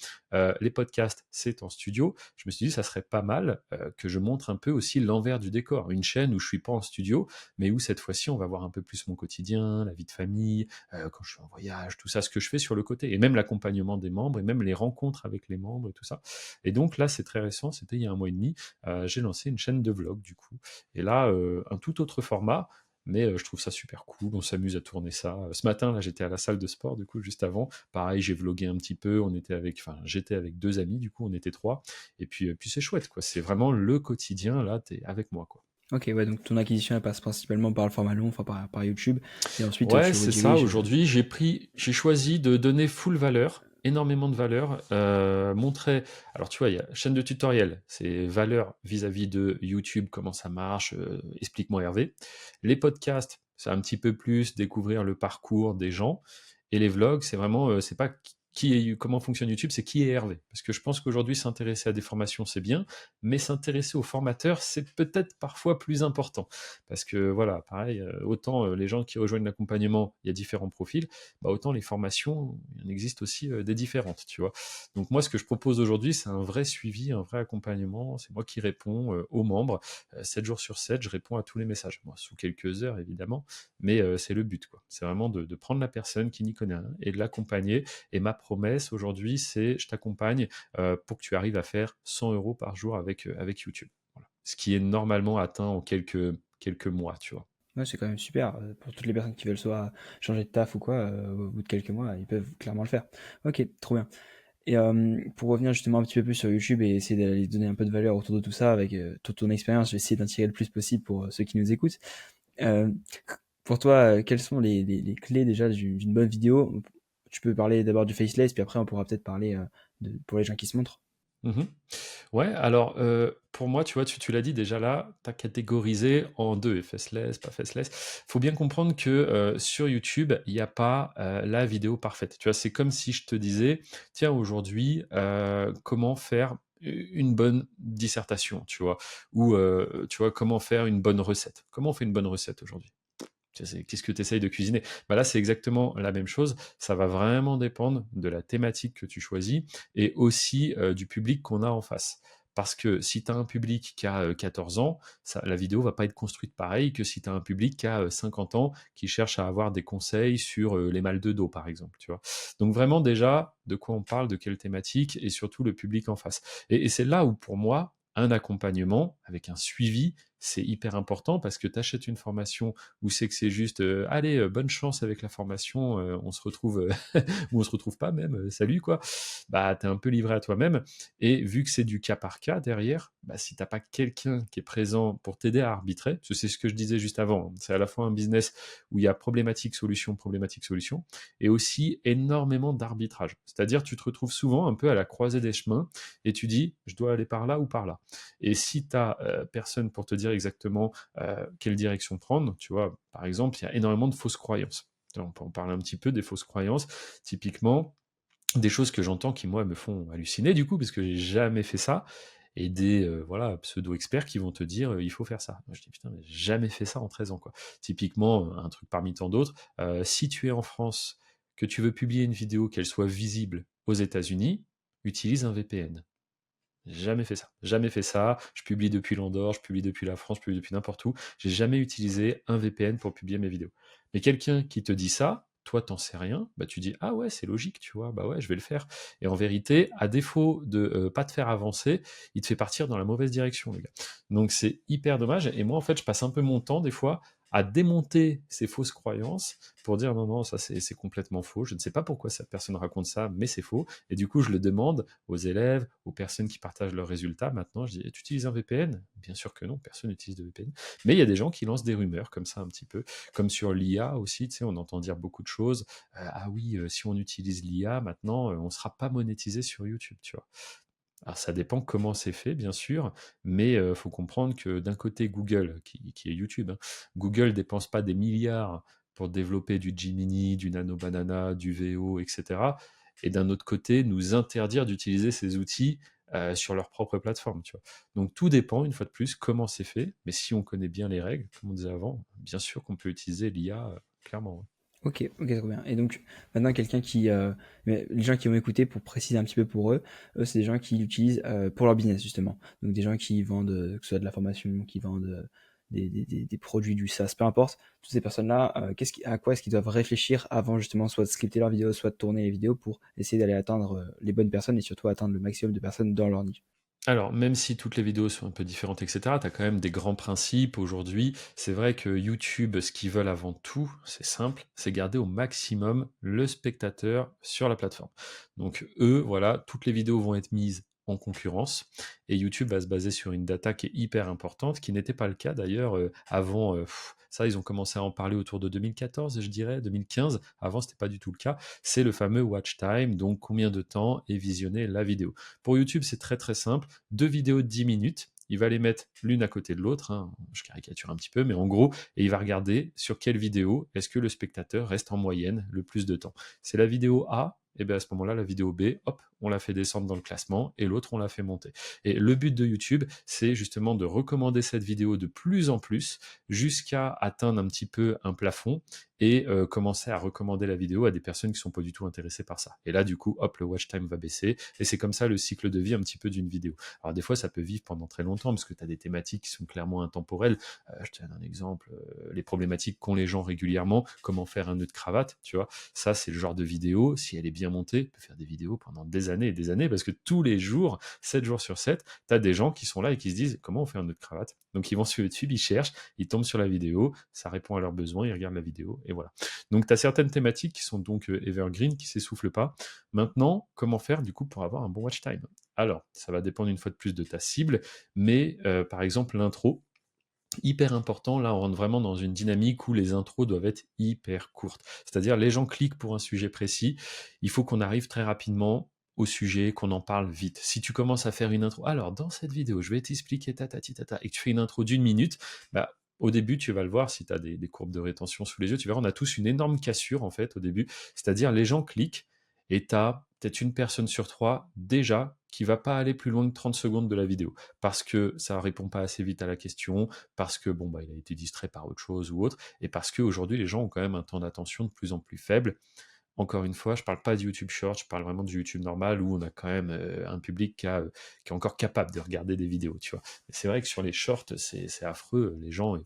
Les podcasts, c'est en studio. Je me suis dit ça serait pas mal que je montre un peu aussi l'envers du décor. Une chaîne où je suis pas en studio, mais où cette fois-ci on va voir un peu plus mon quotidien, la vie de famille, quand je suis en voyage, tout ça, ce que je fais sur le côté, et même l'accompagnement des membres, et même les rencontres avec les membres, et tout ça. Et donc là, c'est très récent, c'était il y a 1 mois et demi, j'ai lancé une chaîne de vlog du coup. Et là, un tout autre format, mais je trouve ça super cool, on s'amuse à tourner ça. Ce matin, là, j'étais à la salle de sport, du coup, juste avant. Pareil, j'ai vlogué un petit peu, j'étais avec 2 amis, du coup, on était 3. Et puis c'est chouette, quoi. C'est vraiment le quotidien, là, t'es avec moi, quoi. Ok, ouais, donc ton acquisition elle passe principalement par le format long, enfin par YouTube, et ensuite Ouais, tu c'est ça. rediriges. Aujourd'hui, j'ai choisi de donner full valeur, énormément de valeur, montrer. Alors, tu vois, il y a chaîne de tutoriel, c'est valeur vis-à-vis de YouTube, comment ça marche, explique-moi Hervé. Les podcasts, c'est un petit peu plus découvrir le parcours des gens. Et les vlogs, c'est vraiment, c'est pas comment fonctionne YouTube, c'est qui est Hervé. Parce que je pense qu'aujourd'hui, s'intéresser à des formations, c'est bien, mais s'intéresser aux formateurs, c'est peut-être parfois plus important. Parce que voilà, pareil, autant les gens qui rejoignent l'accompagnement, il y a différents profils, bah, autant les formations, il en existe aussi des différentes, tu vois. Donc moi, ce que je propose aujourd'hui, c'est un vrai suivi, un vrai accompagnement. C'est moi qui réponds aux membres. 7 jours sur 7, je réponds à tous les messages. Moi, sous quelques heures, évidemment, mais c'est le but, quoi. C'est vraiment de prendre la personne qui n'y connaît rien et de l'accompagner. Et ma promesse aujourd'hui, c'est je t'accompagne pour que tu arrives à faire 100 euros par jour avec YouTube. Voilà. Ce qui est normalement atteint en quelques mois, tu vois. Ouais, c'est quand même super. Pour toutes les personnes qui veulent soit changer de taf ou quoi, au bout de quelques mois, ils peuvent clairement le faire. Ok, trop bien. Et pour revenir justement un petit peu plus sur YouTube et essayer d'aller donner un peu de valeur autour de tout ça avec toute ton expérience, je vais essayer d'en tirer le plus possible pour ceux qui nous écoutent. Euh, pour toi, quelles sont les clés déjà d'une bonne vidéo? Tu peux parler d'abord du faceless, puis après on pourra peut-être parler pour les gens qui se montrent. Mhm. Ouais, alors pour moi, tu vois, tu l'as dit déjà là, tu as catégorisé en deux, faceless, pas faceless. Faut bien comprendre que sur YouTube, il n'y a pas la vidéo parfaite. Tu vois, c'est comme si je te disais, tiens, aujourd'hui, comment faire une bonne dissertation, tu vois, ou tu vois, comment faire une bonne recette. Comment on fait une bonne recette aujourd'hui? Qu'est-ce que tu essayes de cuisiner? Bah là, c'est exactement la même chose. Ça va vraiment dépendre de la thématique que tu choisis et aussi du public qu'on a en face. Parce que si tu as un public qui a 14 ans, la vidéo va pas être construite pareil que si tu as un public qui a 50 ans, qui cherche à avoir des conseils sur les mal de dos, par exemple. Tu vois. Donc vraiment déjà, de quoi on parle, de quelle thématique et surtout le public en face. Et c'est là où pour moi, un accompagnement avec un suivi, c'est hyper important parce que tu achètes une formation où c'est que c'est juste allez, bonne chance avec la formation, on se retrouve ou on se retrouve pas même, salut quoi. Bah t'es un peu livré à toi-même et vu que c'est du cas par cas derrière, bah si t'as pas quelqu'un qui est présent pour t'aider à arbitrer, parce que c'est ce que je disais juste avant, c'est à la fois un business où il y a problématique solution et aussi énormément d'arbitrage. C'est-à-dire tu te retrouves souvent un peu à la croisée des chemins et tu dis je dois aller par là ou par là. Et si t'as personne pour te dire exactement quelle direction prendre, tu vois, par exemple, il y a énormément de fausses croyances. On peut en parler un petit peu des fausses croyances. Typiquement, des choses que j'entends qui, moi, me font halluciner, du coup, parce que j'ai jamais fait ça, et des voilà, pseudo-experts qui vont te dire il faut faire ça. Moi, je dis putain, mais j'ai jamais fait ça en 13 ans, quoi. Typiquement, un truc parmi tant d'autres, si tu es en France, que tu veux publier une vidéo, qu'elle soit visible aux États-Unis, utilise un VPN. Jamais fait ça. Jamais fait ça. Je publie depuis l'Andorre, je publie depuis la France, je publie depuis n'importe où. J'ai jamais utilisé un VPN pour publier mes vidéos. Mais quelqu'un qui te dit ça, toi, t'en sais rien, bah tu dis ah ouais, c'est logique, tu vois, bah ouais, je vais le faire. Et en vérité, à défaut de pas te faire avancer, il te fait partir dans la mauvaise direction, le gars. Donc c'est hyper dommage. Et moi, en fait, je passe un peu mon temps des fois à démonter ces fausses croyances pour dire non, non, ça c'est complètement faux. Je ne sais pas pourquoi cette personne raconte ça, mais c'est faux. Et du coup, je le demande aux élèves, aux personnes qui partagent leurs résultats. Maintenant, je dis, tu utilises un VPN? Bien sûr que non, personne n'utilise de VPN. Mais il y a des gens qui lancent des rumeurs comme ça un petit peu, comme sur l'IA aussi, tu sais, on entend dire beaucoup de choses. Ah oui, si on utilise l'IA, maintenant, on ne sera pas monétisé sur YouTube, tu vois. Alors ça dépend comment c'est fait, bien sûr, mais il faut comprendre que d'un côté, Google, qui est YouTube, hein, Google dépense pas des milliards pour développer du Gemini, du Nano Banana, du VO, etc. Et d'un autre côté, nous interdire d'utiliser ces outils sur leur propre plateforme. Tu vois. Donc tout dépend, une fois de plus, comment c'est fait. Mais si on connaît bien les règles, comme on disait avant, bien sûr qu'on peut utiliser l'IA clairement. Ouais. Ok, trop bien. Et donc, maintenant, quelqu'un qui, mais les gens qui vont écouter, pour préciser un petit peu pour eux, c'est des gens qui l'utilisent pour leur business, justement. Donc, des gens qui vendent, que ce soit de la formation, qui vendent des produits, du SaaS, peu importe. Toutes ces personnes-là, à quoi est-ce qu'ils doivent réfléchir avant, justement, soit de scripter leurs vidéos, soit de tourner les vidéos pour essayer d'aller atteindre les bonnes personnes et surtout atteindre le maximum de personnes dans leur niche. Alors, même si toutes les vidéos sont un peu différentes, etc., tu as quand même des grands principes aujourd'hui. C'est vrai que YouTube, ce qu'ils veulent avant tout, c'est simple, c'est garder au maximum le spectateur sur la plateforme. Donc, eux, voilà, toutes les vidéos vont être mises en concurrence et YouTube va se baser sur une data qui est hyper importante, qui n'était pas le cas d'ailleurs avant. Ça, ils ont commencé à en parler autour de 2014, je dirais, 2015. Avant, c'était pas du tout le cas. C'est le fameux watch time, donc combien de temps est visionnée la vidéo. Pour YouTube, c'est très très simple. 2 vidéos de 10 minutes. Il va les mettre l'une à côté de l'autre, hein. Je caricature un petit peu, mais en gros, et il va regarder sur quelle vidéo est-ce que le spectateur reste en moyenne le plus de temps. C'est la vidéo A, et bien à ce moment-là, la vidéo B, hop, on la fait descendre dans le classement, et l'autre, on la fait monter. Et le but de YouTube, c'est justement de recommander cette vidéo de plus en plus, jusqu'à atteindre un petit peu un plafond, et commencer à recommander la vidéo à des personnes qui sont pas du tout intéressées par ça. Et là, du coup, hop, le watch time va baisser, et c'est comme ça le cycle de vie un petit peu d'une vidéo. Alors des fois, ça peut vivre pendant très longtemps, parce que tu as des thématiques qui sont clairement intemporelles. Je te donne un exemple, les problématiques qu'ont les gens régulièrement, comment faire un nœud de cravate, tu vois. Ça, c'est le genre de vidéo, si elle est bien montée, tu peux faire des vidéos pendant des années et des années, parce que tous les jours, 7 jours sur 7, tu as des gens qui sont là et qui se disent, comment on fait un nœud de cravate? Donc ils vont sur YouTube, ils cherchent, ils tombent sur la vidéo, ça répond à leurs besoins, ils regardent la vidéo, et voilà. Donc tu as certaines thématiques qui sont donc evergreen, qui s'essoufflent pas. Maintenant, comment faire du coup pour avoir un bon watch time? Alors, ça va dépendre une fois de plus de ta cible, mais par exemple l'intro, hyper important, là on rentre vraiment dans une dynamique où les intros doivent être hyper courtes. C'est-à-dire les gens cliquent pour un sujet précis, il faut qu'on arrive très rapidement au sujet, qu'on en parle vite. Si tu commences à faire une intro, alors dans cette vidéo, je vais t'expliquer tatati tata, et que tu fais une intro d'une minute, bah, au début, tu vas le voir, si tu as des courbes de rétention sous les yeux, tu verras, on a tous une énorme cassure en fait au début. C'est-à-dire les gens cliquent et tu as peut-être une personne sur trois déjà qui va pas aller plus loin que 30 secondes de la vidéo parce que ça répond pas assez vite à la question, parce que bon bah il a été distrait par autre chose ou autre, et parce qu'aujourd'hui les gens ont quand même un temps d'attention de plus en plus faible. Encore une fois, je parle pas du YouTube Short, je parle vraiment du YouTube normal où on a quand même un public qui est encore capable de regarder des vidéos, tu vois. Mais c'est vrai que sur les shorts, c'est affreux, les gens, et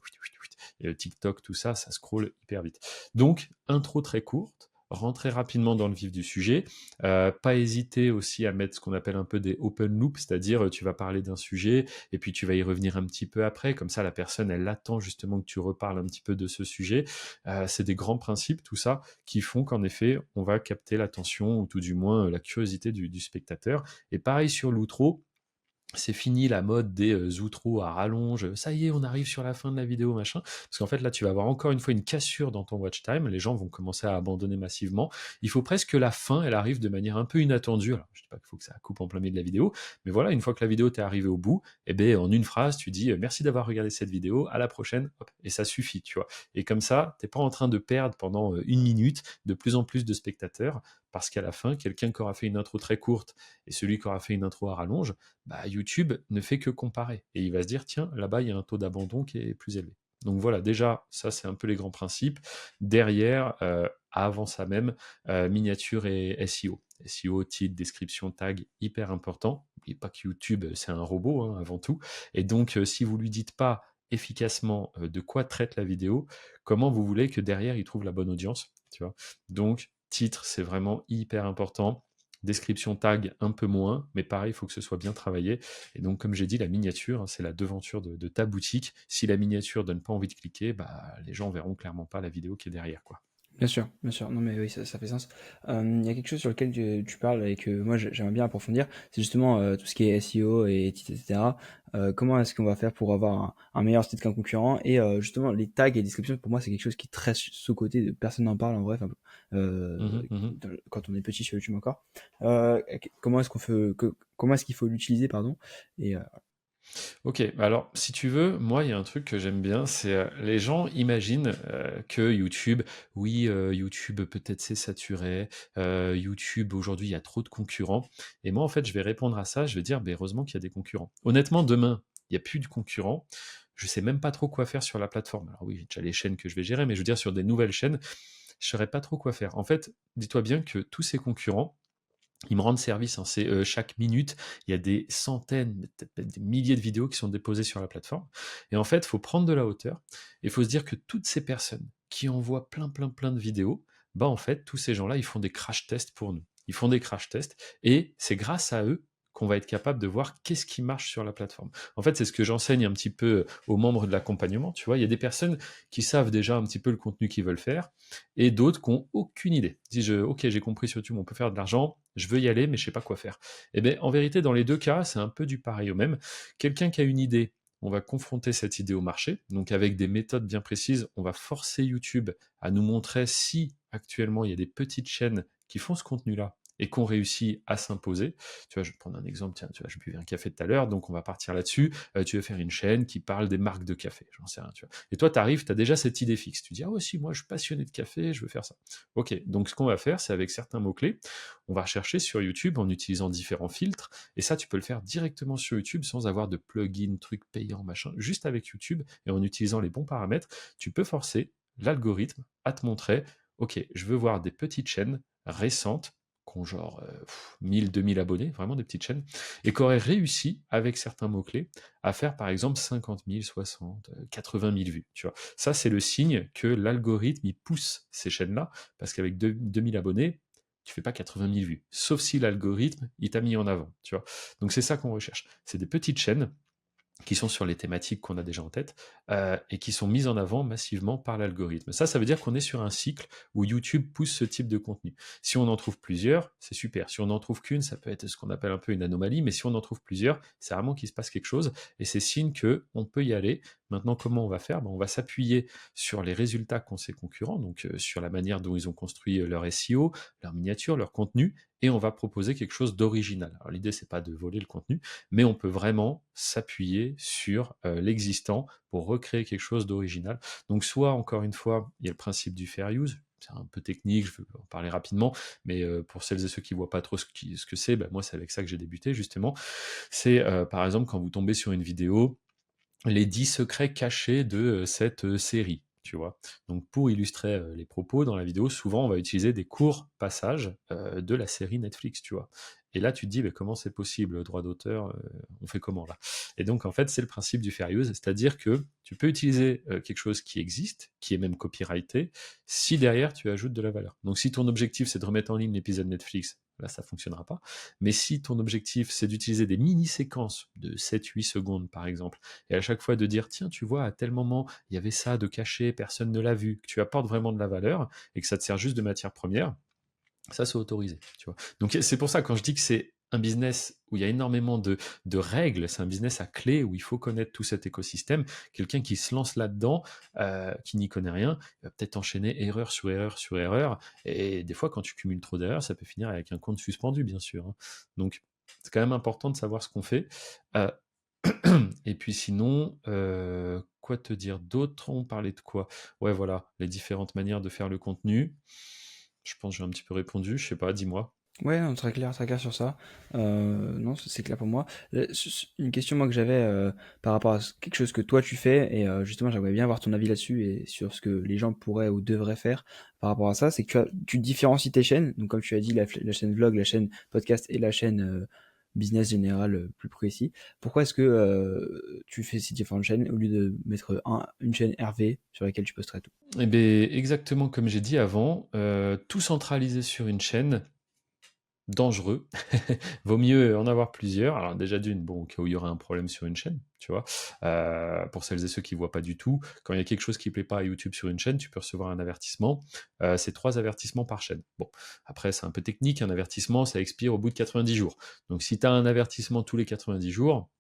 le TikTok, tout ça, ça scrolle hyper vite. Donc, intro très courte, rentrer rapidement dans le vif du sujet, pas hésiter aussi à mettre ce qu'on appelle un peu des open loops, c'est-à-dire tu vas parler d'un sujet et puis tu vas y revenir un petit peu après, comme ça la personne elle attend justement que tu reparles un petit peu de ce sujet. C'est des grands principes, tout ça, qui font qu'en effet, on va capter l'attention ou tout du moins la curiosité du spectateur. Et pareil sur l'outro, c'est fini la mode des outros à rallonge, ça y est, on arrive sur la fin de la vidéo, machin. Parce qu'en fait, là, tu vas avoir encore une fois une cassure dans ton watch time, les gens vont commencer à abandonner massivement. Il faut presque que la fin, elle arrive de manière un peu inattendue. Alors, je dis pas qu'il faut que ça coupe en plein milieu de la vidéo, mais voilà, une fois que la vidéo t'est arrivée au bout, eh ben, en une phrase, tu dis merci d'avoir regardé cette vidéo, à la prochaine, hop, et ça suffit, tu vois. Et comme ça, t'es pas en train de perdre pendant une minute de plus en plus de spectateurs, parce qu'à la fin, quelqu'un qui aura fait une intro très courte et celui qui aura fait une intro à rallonge, bah, YouTube ne fait que comparer. Et il va se dire, tiens, là-bas, il y a un taux d'abandon qui est plus élevé. Donc voilà, déjà, ça, c'est un peu les grands principes. Derrière, avant ça même, miniature et SEO. SEO, titre, description, tag, hyper important. n'oubliez pas que YouTube, c'est un robot hein, avant tout. Et donc, si vous lui dites pas efficacement de quoi traite la vidéo, comment vous voulez que derrière, il trouve la bonne audience, tu vois? Donc, titre, c'est vraiment hyper important. Description tag, un peu moins, mais pareil, il faut que ce soit bien travaillé. Et donc, comme j'ai dit, la miniature, hein, c'est la devanture de ta boutique. Si la miniature donne pas envie de cliquer, bah, les gens verront clairement pas la vidéo qui est derrière, quoi. Bien sûr, bien sûr. Non, mais oui, ça fait sens. Il y a quelque chose sur lequel tu parles et que moi j'aimerais bien approfondir, c'est justement tout ce qui est SEO et titres, etc. Comment est-ce qu'on va faire pour avoir un meilleur site qu'un concurrent? Et justement, les tags et descriptions, pour moi, c'est quelque chose qui est très sous-coté, personne n'en parle en vrai, enfin, Mhm, mhm. quand on est petit sur YouTube encore. Comment est-ce comment est-ce qu'il faut l'utiliser, pardon? Et Ok, bah alors si tu veux, moi il y a un truc que j'aime bien, c'est les gens imaginent que YouTube, oui, YouTube peut-être c'est saturé, YouTube aujourd'hui il y a trop de concurrents. Et moi en fait je vais répondre à ça, je vais dire, bah, heureusement qu'il y a des concurrents. Honnêtement, demain, il n'y a plus de concurrents. Je sais même pas trop quoi faire sur la plateforme. Alors oui, j'ai déjà les chaînes que je vais gérer, mais je veux dire sur des nouvelles chaînes, je saurais pas trop quoi faire. En fait, dis-toi bien que tous ces concurrents, ils me rendent service, hein. C'est chaque minute, il y a des centaines, peut-être même des milliers de vidéos qui sont déposées sur la plateforme. Et en fait, il faut prendre de la hauteur et il faut se dire que toutes ces personnes qui envoient plein, plein, plein de vidéos, bah en fait, tous ces gens-là, ils font des crash tests pour nous. Ils font des crash tests et c'est grâce à eux qu'on va être capable de voir qu'est-ce qui marche sur la plateforme. En fait, c'est ce que j'enseigne un petit peu aux membres de l'accompagnement. Tu vois, il y a des personnes qui savent déjà un petit peu le contenu qu'ils veulent faire et d'autres qui n'ont aucune idée. Disent, ok, j'ai compris sur YouTube, on peut faire de l'argent, je veux y aller, mais je sais pas quoi faire. Eh bien, en vérité, dans les deux cas, c'est un peu du pareil au même. Quelqu'un qui a une idée, on va confronter cette idée au marché. Donc, avec des méthodes bien précises, on va forcer YouTube à nous montrer si actuellement il y a des petites chaînes qui font ce contenu-là et qu'on réussit à s'imposer. Tu vois, je vais prendre un exemple, tiens, tu vois, je buvais un café tout à l'heure, donc on va partir là-dessus. Tu veux faire une chaîne qui parle des marques de café, j'en sais rien, tu vois. Et toi, tu arrives, tu as déjà cette idée fixe. Tu dis, ah ouais, si, moi, je suis passionné de café, je veux faire ça. Ok, donc ce qu'on va faire, c'est avec certains mots-clés, on va rechercher sur YouTube en utilisant différents filtres, et ça, tu peux le faire directement sur YouTube sans avoir de plugin, trucs payants, machin, juste avec YouTube, et en utilisant les bons paramètres, tu peux forcer l'algorithme à te montrer, ok, je veux voir des petites chaînes récentes, qui ont genre 1000, 2000 abonnés, vraiment des petites chaînes, et qui auraient réussi, avec certains mots-clés, à faire par exemple 50 000, 60, 80 000 vues. Tu vois. Ça, c'est le signe que l'algorithme, il pousse ces chaînes-là, parce qu'avec 2000 abonnés, tu fais pas 80 000 vues. Sauf si l'algorithme, il t'a mis en avant. Tu vois. Donc c'est ça qu'on recherche. C'est des petites chaînes qui sont sur les thématiques qu'on a déjà en tête et qui sont mises en avant massivement par l'algorithme. Ça veut dire qu'on est sur un cycle où YouTube pousse ce type de contenu. Si on en trouve plusieurs, c'est super. Si on n'en trouve qu'une, ça peut être ce qu'on appelle un peu une anomalie, mais si on en trouve plusieurs, c'est vraiment qu'il se passe quelque chose et c'est signe qu'on peut y aller. Maintenant, comment on va faire? On va s'appuyer sur les résultats qu'ont ces concurrents, donc sur la manière dont ils ont construit leur SEO, leur miniature, leur contenu, et on va proposer quelque chose d'original. Alors l'idée, c'est pas de voler le contenu, mais on peut vraiment s'appuyer sur l'existant pour recréer quelque chose d'original. Donc soit, encore une fois, il y a le principe du fair use, c'est un peu technique, je vais en parler rapidement, mais pour celles et ceux qui ne voient pas trop ce que c'est, moi c'est avec ça que j'ai débuté justement. C'est par exemple quand vous tombez sur une vidéo, les 10 secrets cachés de cette série. Tu vois. Donc pour illustrer les propos dans la vidéo, souvent on va utiliser des courts passages de la série Netflix, tu vois. Et là tu te dis, mais comment c'est possible, le droit d'auteur, on fait comment là? Et donc en fait c'est le principe du fair use, c'est-à-dire que tu peux utiliser quelque chose qui existe, qui est même copyrighté, si derrière tu ajoutes de la valeur. Donc si ton objectif c'est de remettre en ligne l'épisode Netflix, là ça fonctionnera pas. Mais si ton objectif c'est d'utiliser des mini-séquences de 7-8 secondes par exemple, et à chaque fois de dire, tiens, tu vois, à tel moment, il y avait ça de caché, personne ne l'a vu, que tu apportes vraiment de la valeur et que ça te sert juste de matière première, ça c'est autorisé. Tu vois. Donc c'est pour ça, quand je dis que c'est un business où il y a énormément de règles, c'est un business à clé où il faut connaître tout cet écosystème. Quelqu'un qui se lance là-dedans, qui n'y connaît rien, il va peut-être enchaîner erreur sur erreur sur erreur. Et des fois, quand tu cumules trop d'erreurs, ça peut finir avec un compte suspendu, bien sûr. Hein. Donc, c'est quand même important de savoir ce qu'on fait. Euh, et puis sinon, quoi te dire d'autre? On parlait de quoi? Ouais, voilà, les différentes manières de faire le contenu. Je pense que j'ai un petit peu répondu, je sais pas, dis-moi. Ouais, non, très clair sur ça. Non, c'est clair pour moi. Une question moi que j'avais par rapport à quelque chose que toi tu fais et justement j'aimerais bien avoir ton avis là-dessus et sur ce que les gens pourraient ou devraient faire par rapport à ça, c'est que tu différencies tes chaînes. Donc comme tu as dit, la chaîne vlog, la chaîne podcast et la chaîne business général plus précis. Pourquoi est-ce que tu fais ces différentes chaînes au lieu de mettre une chaîne RV sur laquelle tu posterais tout? Eh bien, exactement comme j'ai dit avant, tout centraliser sur une chaîne, dangereux. Vaut mieux en avoir plusieurs. Alors déjà d'une, bon, au cas où il y aura un problème sur une chaîne, tu vois. Pour celles et ceux qui voient pas du tout, quand il y a quelque chose qui plaît pas à YouTube sur une chaîne, tu peux recevoir un avertissement. C'est 3 avertissements par chaîne. Bon, après c'est un peu technique, un avertissement, ça expire au bout de 90 jours. Donc si tu as un avertissement tous les 90 jours,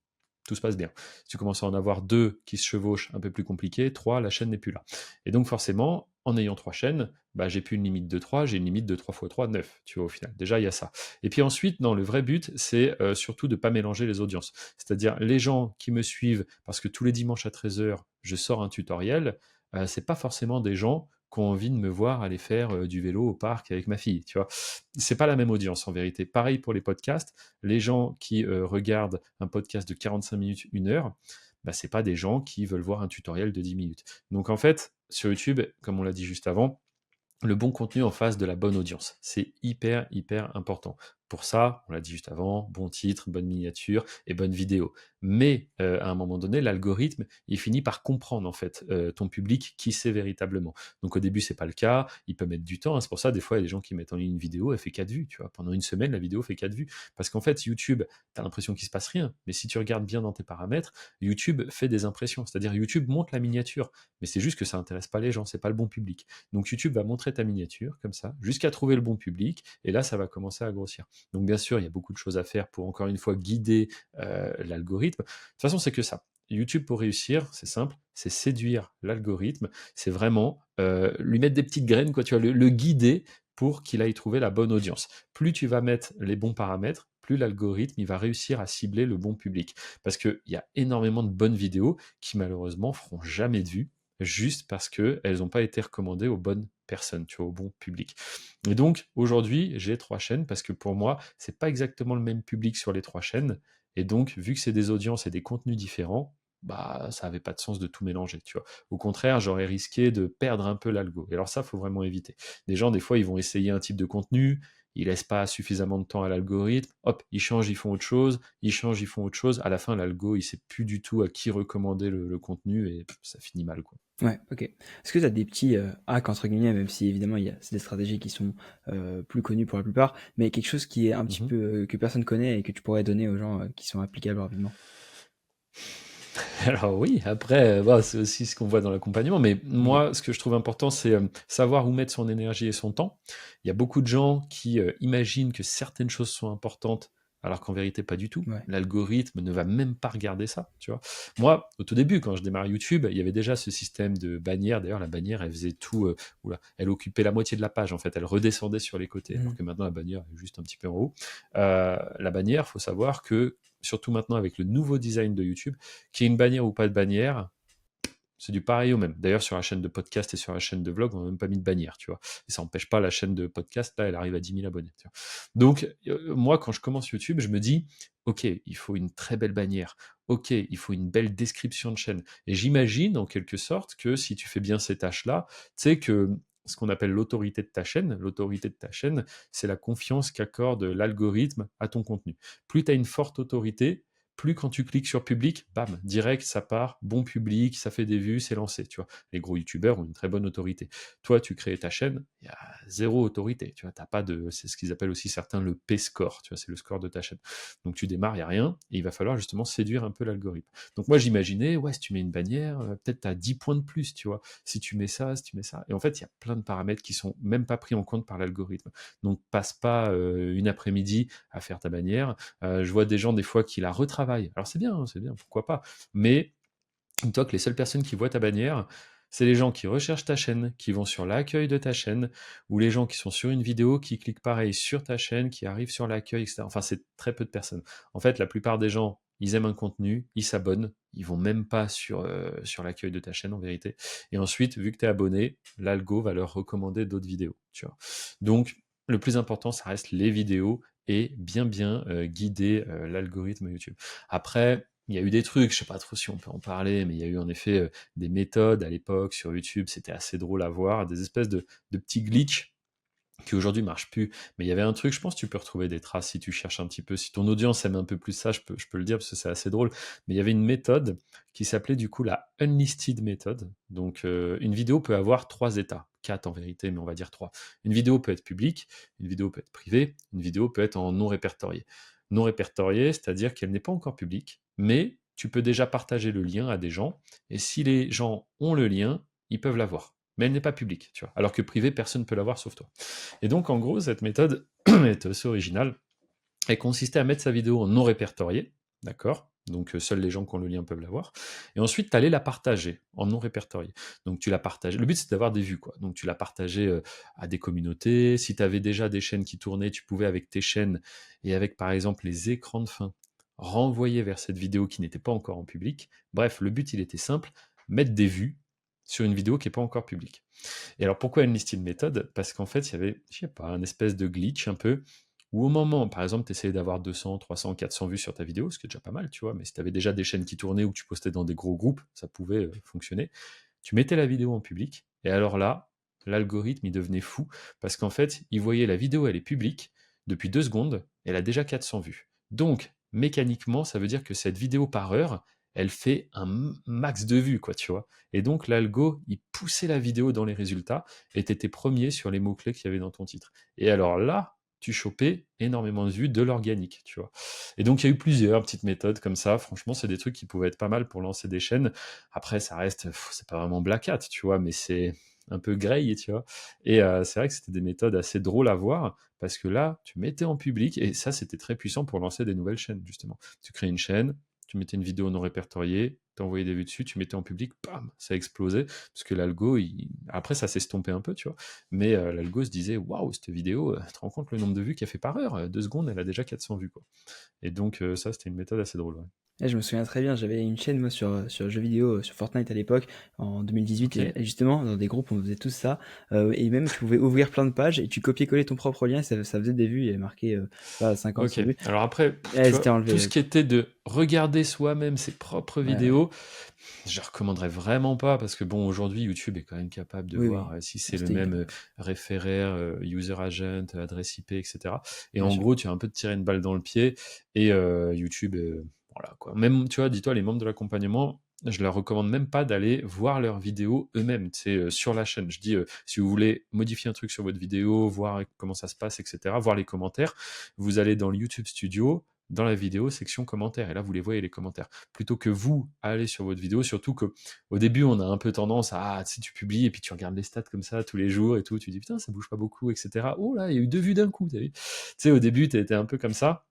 tout se passe bien. Si tu commences à en avoir 2 qui se chevauchent, un peu plus compliqué, 3, la chaîne n'est plus là. Et donc forcément, en ayant 3 chaînes, bah, j'ai plus une limite de 3, j'ai une limite de 3 x 3, 9, tu vois, au final. Déjà, il y a ça. Et puis ensuite, non, le vrai but, c'est surtout de ne pas mélanger les audiences. C'est-à-dire, les gens qui me suivent, parce que tous les dimanches à 13h, je sors un tutoriel, c'est pas forcément des gens qui ont envie de me voir aller faire du vélo au parc avec ma fille, tu vois. C'est pas la même audience, en vérité. Pareil pour les podcasts, les gens qui regardent un podcast de 45 minutes, 1 heure, bah, c'est pas des gens qui veulent voir un tutoriel de 10 minutes. Donc en fait, sur YouTube, comme on l'a dit juste avant, le bon contenu en face de la bonne audience. C'est hyper, hyper important. Pour ça, on l'a dit juste avant, bon titre, bonne miniature et bonne vidéo. Mais à un moment donné, l'algorithme, il finit par comprendre en fait ton public qui c'est véritablement. Donc au début, c'est pas le cas, il peut mettre du temps, hein. C'est pour ça, des fois, il y a des gens qui mettent en ligne une vidéo, elle fait 4 vues, tu vois. Pendant une semaine, la vidéo fait 4 vues. Parce qu'en fait, YouTube, tu as l'impression qu'il se passe rien. Mais si tu regardes bien dans tes paramètres, YouTube fait des impressions. C'est-à-dire YouTube monte la miniature. Mais c'est juste que ça intéresse pas les gens, c'est pas le bon public. Donc YouTube va montrer ta miniature comme ça, jusqu'à trouver le bon public, et là ça va commencer à grossir. Donc bien sûr, il y a beaucoup de choses à faire pour encore une fois guider l'algorithme. De toute façon, c'est que ça. YouTube pour réussir, c'est simple, c'est séduire l'algorithme, c'est vraiment lui mettre des petites graines, quoi, tu vois, le guider pour qu'il aille trouver la bonne audience. Plus tu vas mettre les bons paramètres, plus l'algorithme il va réussir à cibler le bon public. Parce qu'il y a énormément de bonnes vidéos qui malheureusement feront jamais de vues, juste parce qu'elles n'ont pas été recommandées aux bonnes personnes, tu vois, au bon public. Et donc, aujourd'hui, j'ai 3 chaînes parce que pour moi, c'est pas exactement le même public sur les 3 chaînes. Et donc, vu que c'est des audiences et des contenus différents, bah, ça avait pas de sens de tout mélanger, tu vois. Au contraire, j'aurais risqué de perdre un peu l'algo. Et alors ça, faut vraiment éviter. Des gens, des fois, ils vont essayer un type de contenu, ils laissent pas suffisamment de temps à l'algorithme, hop, ils changent, ils font autre chose, ils changent, ils font autre chose. À la fin, l'algo, il sait plus du tout à qui recommander le contenu et ça finit mal, quoi. Ouais, OK. Est-ce que tu as des petits, hacks entre guillemets, même si évidemment c'est des stratégies qui sont, plus connues pour la plupart, mais quelque chose qui est un petit Mhm. peu, que personne connaît et que tu pourrais donner aux gens, qui sont applicables rapidement? Alors oui, après, bon, c'est aussi ce qu'on voit dans l'accompagnement, mais OK. moi, ce que je trouve important, c'est savoir où mettre son énergie et son temps. Il y a beaucoup de gens qui imaginent que certaines choses sont importantes, alors qu'en vérité, pas du tout. Ouais. L'algorithme ne va même pas regarder ça, tu vois. Moi, au tout début, quand je démarre YouTube, il y avait déjà ce système de bannière. D'ailleurs, la bannière, elle faisait tout, oula, elle occupait la moitié de la page, en fait. Elle redescendait sur les côtés, alors Mmh. que maintenant, la bannière est juste un petit peu en haut. La bannière, faut savoir que, surtout maintenant avec le nouveau design de YouTube, qu'il y ait une bannière ou pas de bannière, c'est du pareil au même. D'ailleurs, sur la chaîne de podcast et sur la chaîne de vlog, on n'a même pas mis de bannière, tu vois. Et ça n'empêche pas la chaîne de podcast, là, elle arrive à 10 000 abonnés. Tu vois. Donc, moi, quand je commence YouTube, je me dis, OK, il faut une très belle bannière. OK, il faut une belle description de chaîne. Et j'imagine, en quelque sorte, que si tu fais bien ces tâches-là, tu sais que ce qu'on appelle l'autorité de ta chaîne, c'est la confiance qu'accorde l'algorithme à ton contenu. Plus tu as une forte autorité, plus quand tu cliques sur public, bam, direct, ça part, bon public, ça fait des vues, c'est lancé, tu vois. Les gros youtubeurs ont une très bonne autorité. Toi, tu crées ta chaîne, il y a zéro autorité, tu vois, t'as pas de, c'est ce qu'ils appellent aussi certains le P-score, tu vois, c'est le score de ta chaîne. Donc tu démarres, il n'y a rien, et il va falloir justement séduire un peu l'algorithme. Donc moi, j'imaginais, ouais, si tu mets une bannière, peut-être t'as 10 points de plus, tu vois, si tu mets ça, si tu mets ça. Et en fait, il y a plein de paramètres qui sont même pas pris en compte par l'algorithme. Donc passe pas une après-midi à faire ta bannière. Je vois des gens des fois qui la retravaillent. Alors c'est bien, pourquoi pas. Mais dis-toi que les seules personnes qui voient ta bannière, c'est les gens qui recherchent ta chaîne, qui vont sur l'accueil de ta chaîne, ou les gens qui sont sur une vidéo, qui cliquent pareil sur ta chaîne, qui arrivent sur l'accueil, etc. Enfin, c'est très peu de personnes. En fait, la plupart des gens, ils aiment un contenu, ils s'abonnent, ils vont même pas sur l'accueil de ta chaîne en vérité. Et ensuite, vu que tu es abonné, l'algo va leur recommander d'autres vidéos. Tu vois. Donc, le plus important, ça reste les vidéos et bien guider l'algorithme YouTube. Après, il y a eu des trucs, je sais pas trop si on peut en parler, mais il y a eu en effet des méthodes à l'époque sur YouTube, c'était assez drôle à voir, des espèces de petits glitches qui aujourd'hui marche plus. Mais il y avait un truc, je pense que tu peux retrouver des traces si tu cherches un petit peu. Si ton audience aime un peu plus ça, je peux le dire parce que c'est assez drôle. Mais il y avait une méthode qui s'appelait du coup la unlisted méthode. Donc une vidéo peut avoir trois états. Quatre en vérité, mais on va dire trois. Une vidéo peut être publique, une vidéo peut être privée, une vidéo peut être en non répertorié. Non répertorié, c'est-à-dire qu'elle n'est pas encore publique, mais tu peux déjà partager le lien à des gens. Et si les gens ont le lien, ils peuvent la voir. Mais elle n'est pas publique, tu vois. Alors que privée, personne ne peut la voir sauf toi. Et donc, en gros, cette méthode est assez originale. Elle consistait à mettre sa vidéo en non répertorié, d'accord? Donc, seuls les gens qui ont le lien peuvent la voir. Et ensuite, tu allais la partager en non répertorié. Donc, tu la partages. Le but, c'est d'avoir des vues, quoi. Donc, tu la partageais à des communautés. Si tu avais déjà des chaînes qui tournaient, tu pouvais, avec tes chaînes et avec, par exemple, les écrans de fin, renvoyer vers cette vidéo qui n'était pas encore en public. Bref, le but, il était simple, mettre des vues sur une vidéo qui n'est pas encore publique. Et alors pourquoi une listing méthode? Parce qu'en fait, il y avait, je sais pas, un espèce de glitch un peu, où au moment, par exemple, tu essayais d'avoir 200, 300, 400 vues sur ta vidéo, ce qui est déjà pas mal, tu vois, mais si tu avais déjà des chaînes qui tournaient ou que tu postais dans des gros groupes, ça pouvait fonctionner. Tu mettais la vidéo en public, et alors là, l'algorithme, il devenait fou, parce qu'en fait, il voyait la vidéo, elle est publique, depuis 2 secondes, elle a déjà 400 vues. Donc, mécaniquement, ça veut dire que cette vidéo par heure, elle fait un max de vues, quoi, tu vois. Et donc, l'algo, il poussait la vidéo dans les résultats et tu étais premier sur les mots-clés qu'il y avait dans ton titre. Et alors là, tu chopais énormément de vues de l'organique, tu vois. Et donc, il y a eu plusieurs petites méthodes comme ça. Franchement, c'est des trucs qui pouvaient être pas mal pour lancer des chaînes. Après, ça reste, c'est pas vraiment Black Hat, tu vois, mais c'est un peu grey, tu vois. Et c'est vrai que c'était des méthodes assez drôles à voir parce que là, tu mettais en public et ça, c'était très puissant pour lancer des nouvelles chaînes, justement. Tu crées une chaîne, tu mettais une vidéo non répertoriée, tu envoyais des vues dessus, tu mettais en public, bam, ça explosait, parce que l'algo, après ça s'est estompé un peu, tu vois, mais l'algo se disait, waouh, cette vidéo, tu te rends compte le nombre de vues qu'elle fait par heure, 2 secondes, elle a déjà 400 vues, quoi. Et donc ça, c'était une méthode assez drôle, ouais. Et je me souviens très bien, j'avais une chaîne moi sur jeux vidéo, sur Fortnite à l'époque, en 2018, Ok, et justement, dans des groupes, on faisait tous ça. Et même, tu pouvais ouvrir plein de pages et tu copiais-coller ton propre lien, ça faisait des vues, il y avait marqué, je sais pas, 50, 100 ok. vues. Alors après, Et tu elles étaient vois, tout enlevées. ce qui était de regarder soi-même ses propres Ouais, ouais. vidéos, je recommanderais vraiment pas parce que bon, aujourd'hui, YouTube est quand même capable de Oui, voir oui. si c'est le C'était, même référaire, user agent, adresse IP, etc. Et bien en sûr. gros, tu as un peu de tirer une balle dans le pied et YouTube, voilà quoi. Même, tu vois, dis-toi, les membres de l'accompagnement, je leur recommande même pas d'aller voir leurs vidéos eux-mêmes, tu sais, sur la chaîne. Je dis, si vous voulez modifier un truc sur votre vidéo, voir comment ça se passe, etc., voir les commentaires, vous allez dans le YouTube Studio, dans la vidéo, section commentaires, et là, vous les voyez les commentaires plutôt que vous aller sur votre vidéo. Surtout que au début, on a un peu tendance à, tu sais, tu publies et puis tu regardes les stats comme ça tous les jours et tout. Tu dis putain, ça bouge pas beaucoup, etc. Oh là, il y a eu 2 vues d'un coup. T'as vu? Tu sais, au début, tu étais un peu comme ça.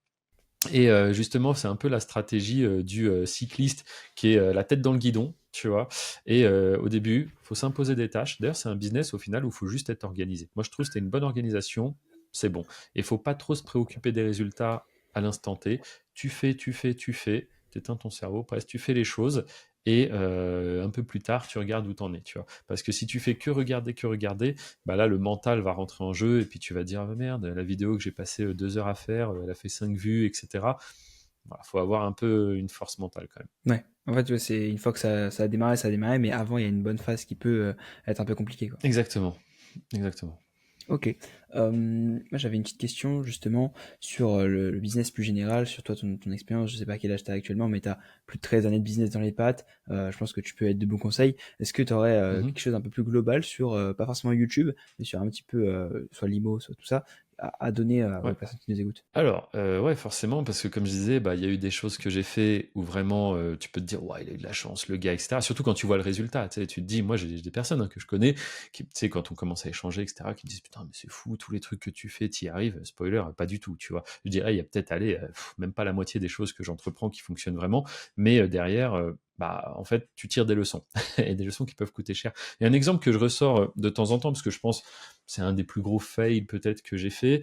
Et justement, c'est un peu la stratégie du cycliste qui est la tête dans le guidon, tu vois. Et au début, il faut s'imposer des tâches. D'ailleurs, c'est un business au final où il faut juste être organisé. Moi, je trouve que c'était une bonne organisation, c'est bon. Et il faut pas trop se préoccuper des résultats à l'instant T. Tu fais, tu fais, tu fais. T'éteins ton cerveau, presque. Tu fais les choses. Et un peu plus tard, tu regardes où t'en es, tu vois. Parce que si tu fais que regarder, bah là, le mental va rentrer en jeu et puis tu vas dire, ah, merde, la vidéo que j'ai passé 2 heures à faire, elle a fait 5 vues, etc. Voilà, faut avoir un peu une force mentale quand même. Ouais. En fait, ouais, c'est une fois que ça a démarré, ça a démarré, mais avant, il y a une bonne phase qui peut être un peu compliquée, quoi. Exactement, exactement. Ok. Moi, j'avais une petite question justement sur le business plus général, sur toi, ton expérience. Je sais pas quel âge tu as actuellement, mais tu as plus de 13 années de business dans les pattes. Je pense que tu peux être de bons conseils. Est-ce que tu aurais Mhm. quelque chose un peu plus global sur, pas forcément YouTube, mais sur un petit peu, soit Limo, soit tout ça, à donner aux Ouais. personnes qui nous écoutent? Alors, ouais, forcément, parce que comme je disais, bah, il y a eu des choses que j'ai fait où vraiment, tu peux te dire, ouais, il a eu de la chance, le gars, etc. Surtout quand tu vois le résultat, tu sais, tu te dis, moi, j'ai des personnes hein, que je connais, qui, tu sais, quand on commence à échanger, etc., qui disent, putain, mais c'est fou, tous les trucs que tu fais, t'y arrives. Spoiler, pas du tout, tu vois. Je dirais, il y a peut-être, allez, même pas la moitié des choses que j'entreprends qui fonctionnent vraiment, mais derrière, bah, en fait, tu tires des leçons, et des leçons qui peuvent coûter cher. Il y a un exemple que je ressors de temps en temps, parce que je pense, c'est un des plus gros fails peut-être que j'ai fait,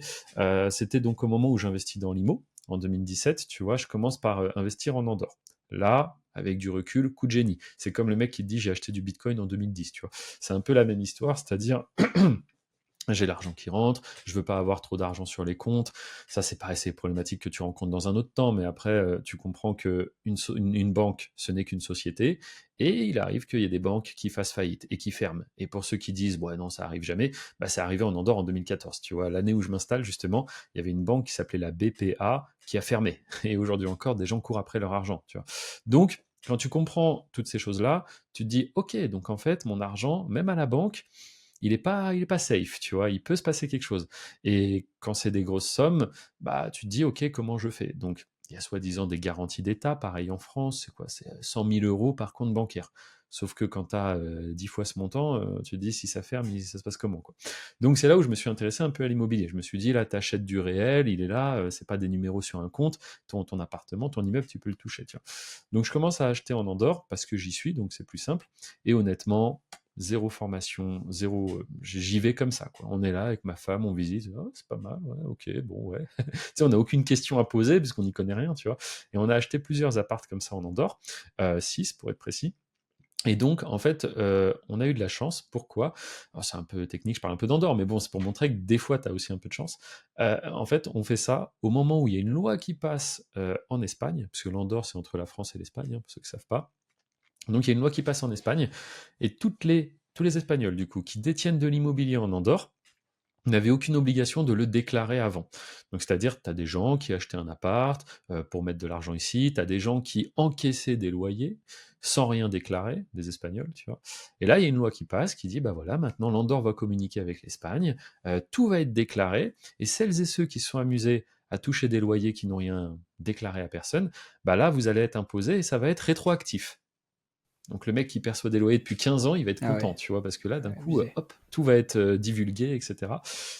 c'était donc au moment où j'investis dans l'IMO, en 2017, tu vois, je commence par investir en Andorre. Là, avec du recul, coup de génie. C'est comme le mec qui te dit j'ai acheté du Bitcoin en 2010, tu vois. C'est un peu la même histoire, c'est-à-dire j'ai l'argent qui rentre, je veux pas avoir trop d'argent sur les comptes. Ça, c'est pareil, c'est problématique que tu rencontres dans un autre temps, mais après, tu comprends que une banque, ce n'est qu'une société, et il arrive qu'il y ait des banques qui fassent faillite et qui ferment. Et pour ceux qui disent, ouais, non, ça arrive jamais, bah, c'est arrivé en Andorre en 2014. Tu vois, l'année où je m'installe, justement, il y avait une banque qui s'appelait la BPA qui a fermé. Et aujourd'hui encore, des gens courent après leur argent, tu vois. Donc, quand tu comprends toutes ces choses-là, tu te dis, ok, donc en fait, mon argent, même à la banque, il est pas safe, tu vois, il peut se passer quelque chose. Et quand c'est des grosses sommes, bah, tu te dis, ok, comment je fais? Donc, il y a soi-disant des garanties d'État, pareil en France, c'est quoi? C'est 100 000 euros par compte bancaire. Sauf que quand tu as 10 fois ce montant, tu te dis si ça ferme, ça se passe comment, quoi. Donc c'est là où je me suis intéressé un peu à l'immobilier. Je me suis dit, là, tu achètes du réel, il est là, c'est pas des numéros sur un compte, ton appartement, ton immeuble, tu peux le toucher, tu vois. Donc je commence à acheter en Andorre parce que j'y suis, donc c'est plus simple. Et honnêtement, zéro formation, zéro. J'y vais comme ça, quoi. On est là avec ma femme, on visite. Oh, c'est pas mal, ouais, ok, bon, ouais. Tu sais, on n'a aucune question à poser parce qu'on n'y connaît rien, tu vois. Et on a acheté plusieurs apparts comme ça en Andorre, 6 pour être précis. Et donc, en fait, on a eu de la chance. Pourquoi? Alors, c'est un peu technique, je parle un peu d'Andorre, mais bon, c'est pour montrer que des fois, tu as aussi un peu de chance. En fait, on fait ça au moment où il y a une loi qui passe en Espagne, parce que l'Andorre, c'est entre la France et l'Espagne, hein, pour ceux qui ne savent pas. Donc il y a une loi qui passe en Espagne, et tous les Espagnols, du coup, qui détiennent de l'immobilier en Andorre, n'avaient aucune obligation de le déclarer avant. Donc c'est-à-dire, tu as des gens qui achetaient un appart pour mettre de l'argent ici, tu as des gens qui encaissaient des loyers sans rien déclarer, des Espagnols, tu vois. Et là, il y a une loi qui passe qui dit, bah voilà, maintenant l'Andorre va communiquer avec l'Espagne, tout va être déclaré, et celles et ceux qui se sont amusés à toucher des loyers qui n'ont rien déclaré à personne, bah là, vous allez être imposé et ça va être rétroactif. Donc le mec qui perçoit des loyers depuis 15 ans, il va être Ah content, ouais, tu vois, parce que là, d'un ouais, coup, abusé. hop, tout va être divulgué, etc.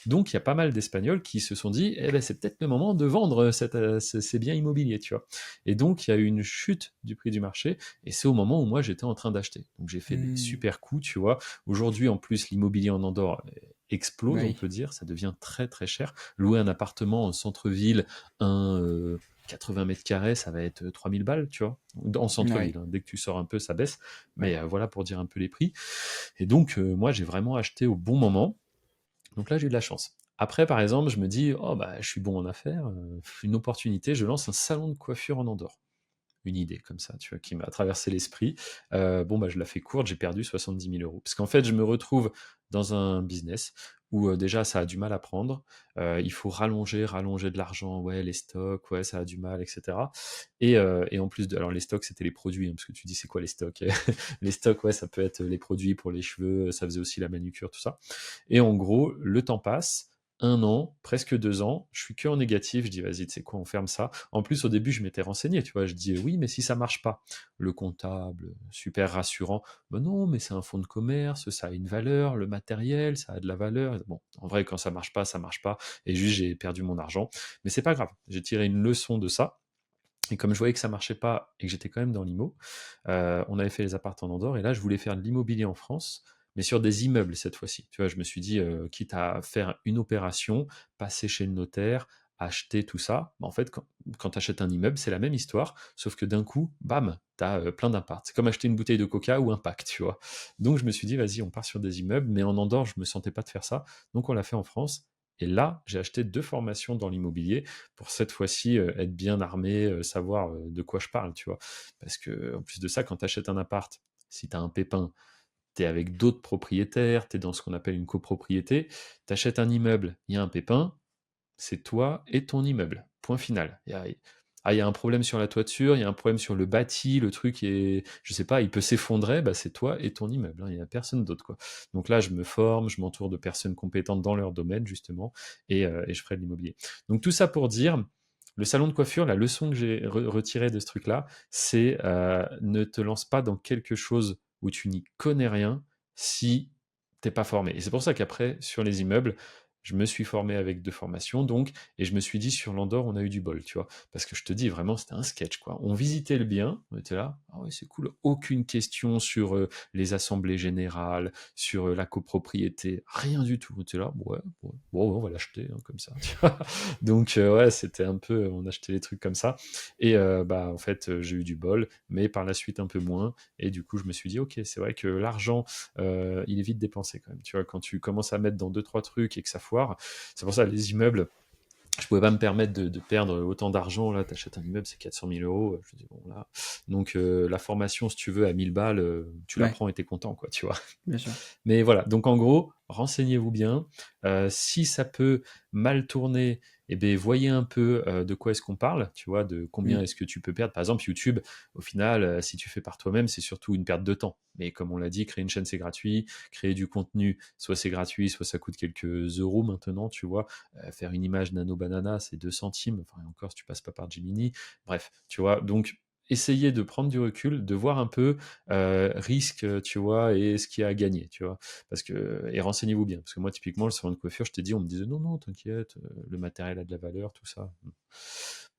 Donc il y a pas mal d'Espagnols qui se sont dit, eh ben, c'est peut-être le moment de vendre ces biens immobiliers, tu vois. Et donc il y a eu une chute du prix du marché, et c'est au moment où moi j'étais en train d'acheter. Donc j'ai fait des Hmm. super coups, tu vois. Aujourd'hui, en plus, l'immobilier en Andorre explose, Bah on oui. peut dire, ça devient très très cher. Louer un appartement en centre-ville, un 80 mètres carrés, ça va être 3000 balles, tu vois, en Ouais, centre-ville, hein. Dès que tu sors un peu, ça baisse. Mais ouais. voilà pour dire un peu les prix. Et donc, moi, j'ai vraiment acheté au bon moment. Donc là, j'ai eu de la chance. Après, par exemple, je me dis, oh, bah, je suis bon en affaires, une opportunité, je lance un salon de coiffure en Andorre. Une idée comme ça, tu vois, qui m'a traversé l'esprit. Bon, bah, je la fais courte, j'ai perdu 70 000 euros. Parce qu'en fait, je me retrouve dans un business où déjà, ça a du mal à prendre. Il faut rallonger de l'argent. Ouais, les stocks, ouais, ça a du mal, etc. Et en plus, alors les stocks, c'était les produits, hein, parce que tu dis, c'est quoi les stocks? Les stocks, ouais, ça peut être les produits pour les cheveux, ça faisait aussi la manucure, tout ça. Et en gros, le temps passe, 1 an, presque 2 ans, je suis que en négatif, je dis vas-y, tu sais quoi, on ferme ça. En plus, au début, je m'étais renseigné, tu vois, je dis oui, mais si ça marche pas, le comptable, super rassurant, ben non, mais c'est un fonds de commerce, ça a une valeur, le matériel, ça a de la valeur. Bon, en vrai, quand ça marche pas, ça marche pas, et juste j'ai perdu mon argent, mais c'est pas grave, j'ai tiré une leçon de ça. Et comme je voyais que ça marchait pas et que j'étais quand même dans l'IMO, on avait fait les appartements en Andorre et là, je voulais faire de l'immobilier en France, mais sur des immeubles cette fois-ci. Tu vois, je me suis dit, quitte à faire une opération, passer chez le notaire, acheter tout ça, bah, en fait, quand tu achètes un immeuble, c'est la même histoire, sauf que d'un coup, bam, tu as plein d'apparts. C'est comme acheter une bouteille de coca ou un pack, tu vois. Donc je me suis dit, vas-y, on part sur des immeubles, mais en Andorre, je me sentais pas de faire ça, donc on l'a fait en France. Et là, j'ai acheté 2 formations dans l'immobilier pour cette fois-ci être bien armé, savoir de quoi je parle, tu vois. Parce que en plus de ça, quand tu achètes un appart, si tu as un pépin, tu es avec d'autres propriétaires, tu es dans ce qu'on appelle une copropriété, tu achètes un immeuble, il y a un pépin, c'est toi et ton immeuble. Point final. Il y a un problème sur la toiture, il y a un problème sur le bâti, le truc est, je sais pas, il peut s'effondrer, bah c'est toi et ton immeuble, hein, il n'y a personne d'autre, quoi. Donc là, je me forme, je m'entoure de personnes compétentes dans leur domaine, justement, et je ferai de l'immobilier. Donc tout ça pour dire, le salon de coiffure, la leçon que j'ai retirée de ce truc-là, c'est ne te lance pas dans quelque chose où tu n'y connais rien si t'es pas formé. Et c'est pour ça qu'après, sur les immeubles, je me suis formé avec 2 formations donc et je me suis dit: «Sur l'Andorre, on a eu du bol», tu vois? Parce que je te dis vraiment, c'était un sketch, quoi. On visitait le bien, on était là: «Ah ouais, c'est cool». Aucune question sur, les assemblées générales, sur, la copropriété, rien du tout. On était là: «Ouais, ouais, bon, on va l'acheter, hein, comme ça», tu vois? Donc ouais, c'était un peu on achetait les trucs comme ça et bah, en fait, j'ai eu du bol, mais par la suite un peu moins et du coup, je me suis dit: «OK, c'est vrai que l'argent, il est vite dépensé quand même». Tu vois? Quand tu commences à mettre dans deux trois trucs et que ça foire, c'est pour ça les immeubles, je pouvais pas me permettre de perdre autant d'argent. Là, t'achètes un immeuble, c'est 400 000 euros. Je dis, bon, là. Donc, la formation, si tu veux, à 1000 balles, tu la Ouais, prends et t'es content, quoi, tu vois. bien sûr. Mais voilà, donc en gros, renseignez-vous bien. Si ça peut mal tourner, eh bien, voyez un peu de quoi est-ce qu'on parle, tu vois, de combien Mmh. est-ce que tu peux perdre. Par exemple, YouTube, au final, si tu fais par toi-même, c'est surtout une perte de temps. Mais comme on l'a dit, créer une chaîne, c'est gratuit. Créer du contenu, soit c'est gratuit, soit ça coûte quelques euros maintenant, tu vois. Faire une image nano banana, c'est 2 centimes. Enfin, et encore, si tu passes pas par Gemini. Bref, tu vois. Donc, essayez de prendre du recul, de voir un peu risque, tu vois, et ce qu'il y a à gagner, tu vois. Parce que, et renseignez-vous bien. Parce que moi, typiquement, le salon de coiffure, je t'ai dit, on me disait non, non, t'inquiète, le matériel a de la valeur, tout ça.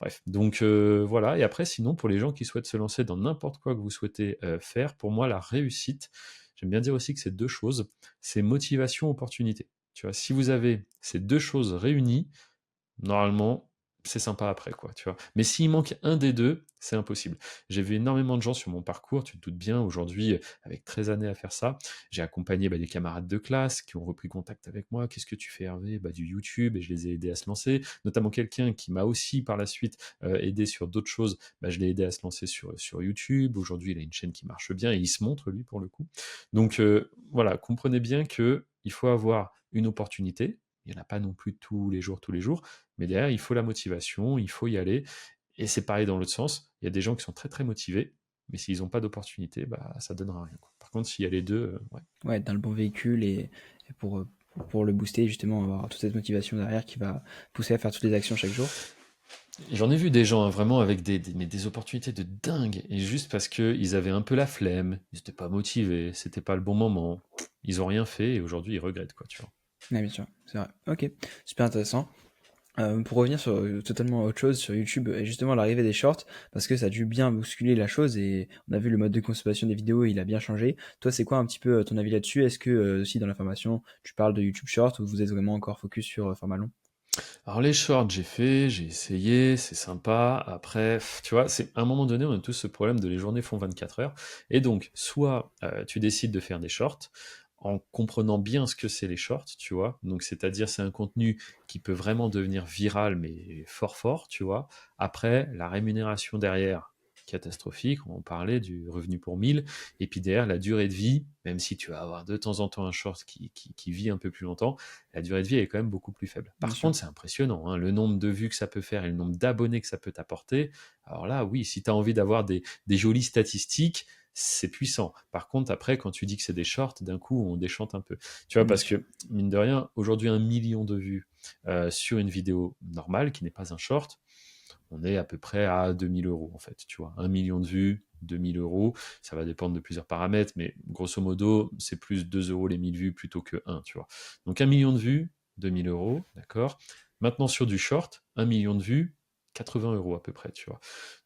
Bref, donc voilà. Et après, sinon, pour les gens qui souhaitent se lancer dans n'importe quoi que vous souhaitez faire, pour moi, la réussite, j'aime bien dire aussi que c'est deux choses, c'est motivation, opportunité. Tu vois, si vous avez ces deux choses réunies, normalement, c'est sympa après, quoi, tu vois. Mais s'il manque un des deux, c'est impossible. J'ai vu énormément de gens sur mon parcours, tu te doutes bien, aujourd'hui, avec 13 années à faire ça, j'ai accompagné bah, des camarades de classe qui ont repris contact avec moi. Qu'est-ce que tu fais, Hervé? Bah, du YouTube, et je les ai aidés à se lancer. Notamment quelqu'un qui m'a aussi par la suite aidé sur d'autres choses, bah, je l'ai aidé à se lancer sur YouTube. Aujourd'hui, il a une chaîne qui marche bien et il se montre, lui, pour le coup. Donc voilà, comprenez bien que il faut avoir une opportunité. Il n'y en a pas non plus tous les jours, mais derrière, il faut la motivation, il faut y aller. Et c'est pareil dans l'autre sens. Il y a des gens qui sont très très motivés, mais s'ils n'ont pas d'opportunité, bah, ça donnera rien, quoi. Par contre, s'il y a les deux, ouais. Ouais, dans le bon véhicule et pour le booster, justement, avoir toute cette motivation derrière qui va pousser à faire toutes les actions chaque jour. J'en ai vu des gens hein, vraiment avec mais des opportunités de dingue, et juste parce qu'ils avaient un peu la flemme, ils n'étaient pas motivés, c'était pas le bon moment, ils ont rien fait et aujourd'hui ils regrettent, quoi, tu vois. Ouais, bien sûr, c'est vrai. Ok, super intéressant. Pour revenir sur totalement autre chose, sur YouTube, et justement l'arrivée des shorts, parce que ça a dû bien bousculer la chose et on a vu le mode de consommation des vidéos, il a bien changé. Toi, c'est quoi un petit peu ton avis là-dessus? Est-ce que aussi dans la formation, tu parles de YouTube Short ou vous êtes vraiment encore focus sur format long? Alors les shorts, j'ai fait, j'ai essayé, c'est sympa. Après, tu vois, c'est à un moment donné, on a tous ce problème de les journées font 24 heures. Et donc, soit tu décides de faire des shorts en comprenant bien ce que c'est les shorts, tu vois. Donc, c'est-à-dire, c'est un contenu qui peut vraiment devenir viral, mais fort fort, tu vois. Après, la rémunération derrière, catastrophique. On parlait du revenu pour 1000. Et puis derrière, la durée de vie, même si tu vas avoir de temps en temps un short qui vit un peu plus longtemps, la durée de vie est quand même beaucoup plus faible. Bien Par sûr. contre, c'est impressionnant, hein, le nombre de vues que ça peut faire et le nombre d'abonnés que ça peut t'apporter. Alors là, oui, si tu as envie d'avoir des jolies statistiques, c'est puissant. Par contre, après, quand tu dis que c'est des shorts, d'un coup, on déchante un peu. Tu vois, Bien parce sûr. que, mine de rien, aujourd'hui, 1 million de vues sur une vidéo normale, qui n'est pas un short, on est à peu près à 2 000 euros, en fait, tu vois. 1 million de vues, 2 000 euros, ça va dépendre de plusieurs paramètres, mais grosso modo, c'est plus 2 euros les 1000 vues plutôt que 1, tu vois. Donc 1 million de vues, 2 000 euros, d'accord. Maintenant, sur du short, 1 million de vues, 80 euros à peu près, tu vois.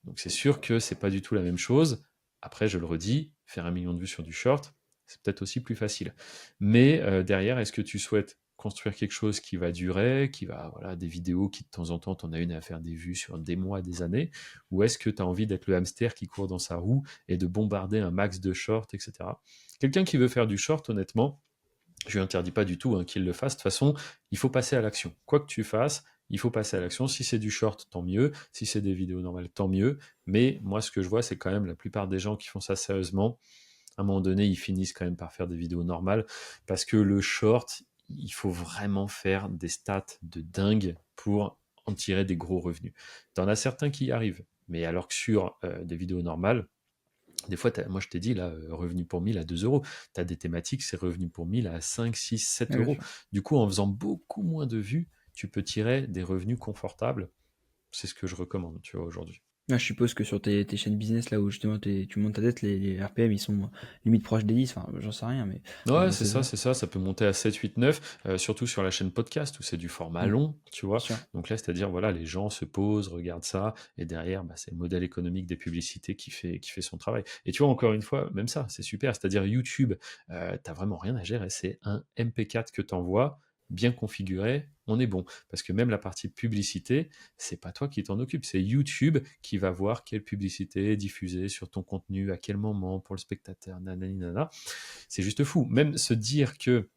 Donc c'est sûr que c'est pas du tout la même chose. Après, je le redis, faire 1 million de vues sur du short, c'est peut-être aussi plus facile. Mais derrière, est-ce que tu souhaites construire quelque chose qui va durer, qui va, voilà, des vidéos qui de temps en temps, t'en as une à faire des vues sur des mois, des années, ou est-ce que tu as envie d'être le hamster qui court dans sa roue et de bombarder un max de shorts, etc. Quelqu'un qui veut faire du short, honnêtement, je lui interdis pas du tout hein, qu'il le fasse. De toute façon, il faut passer à l'action. Quoi que tu fasses, il faut passer à l'action. Si c'est du short, tant mieux. Si c'est des vidéos normales, tant mieux. Mais moi, ce que je vois, c'est quand même la plupart des gens qui font ça sérieusement, à un moment donné, ils finissent quand même par faire des vidéos normales parce que le short, il faut vraiment faire des stats de dingue pour en tirer des gros revenus. T'en as certains qui y arrivent, mais alors que sur des vidéos normales, des fois, moi je t'ai dit, là, revenu pour 1000 à 2 euros. Tu as des thématiques, c'est revenu pour 1000 à 5, 6, 7 Ouais, bien euros. sûr. Du coup, en faisant beaucoup moins de vues, tu peux tirer des revenus confortables. C'est ce que je recommande, tu vois, aujourd'hui. Ah, je suppose que sur tes chaînes business, là où justement tu montes ta tête, les RPM, ils sont limite proches des 10, enfin, j'en sais rien, mais Ouais, bon, c'est ça, c'est ça, ça peut monter à 7, 8, 9, surtout sur la chaîne podcast où c'est du format ouais, long, tu bien vois. sûr. Donc là, c'est-à-dire, voilà, les gens se posent, regardent ça, et derrière, bah, c'est le modèle économique des publicités qui fait son travail. Et tu vois, encore une fois, même ça, c'est super. C'est-à-dire, YouTube, t'as vraiment rien à gérer. C'est un MP4 que t'envoies, bien configuré, on est bon. Parce que même la partie publicité, c'est pas toi qui t'en occupe, c'est YouTube qui va voir quelle publicité est diffusée sur ton contenu, à quel moment, pour le spectateur, nanani, nanana. C'est juste fou. Même se dire que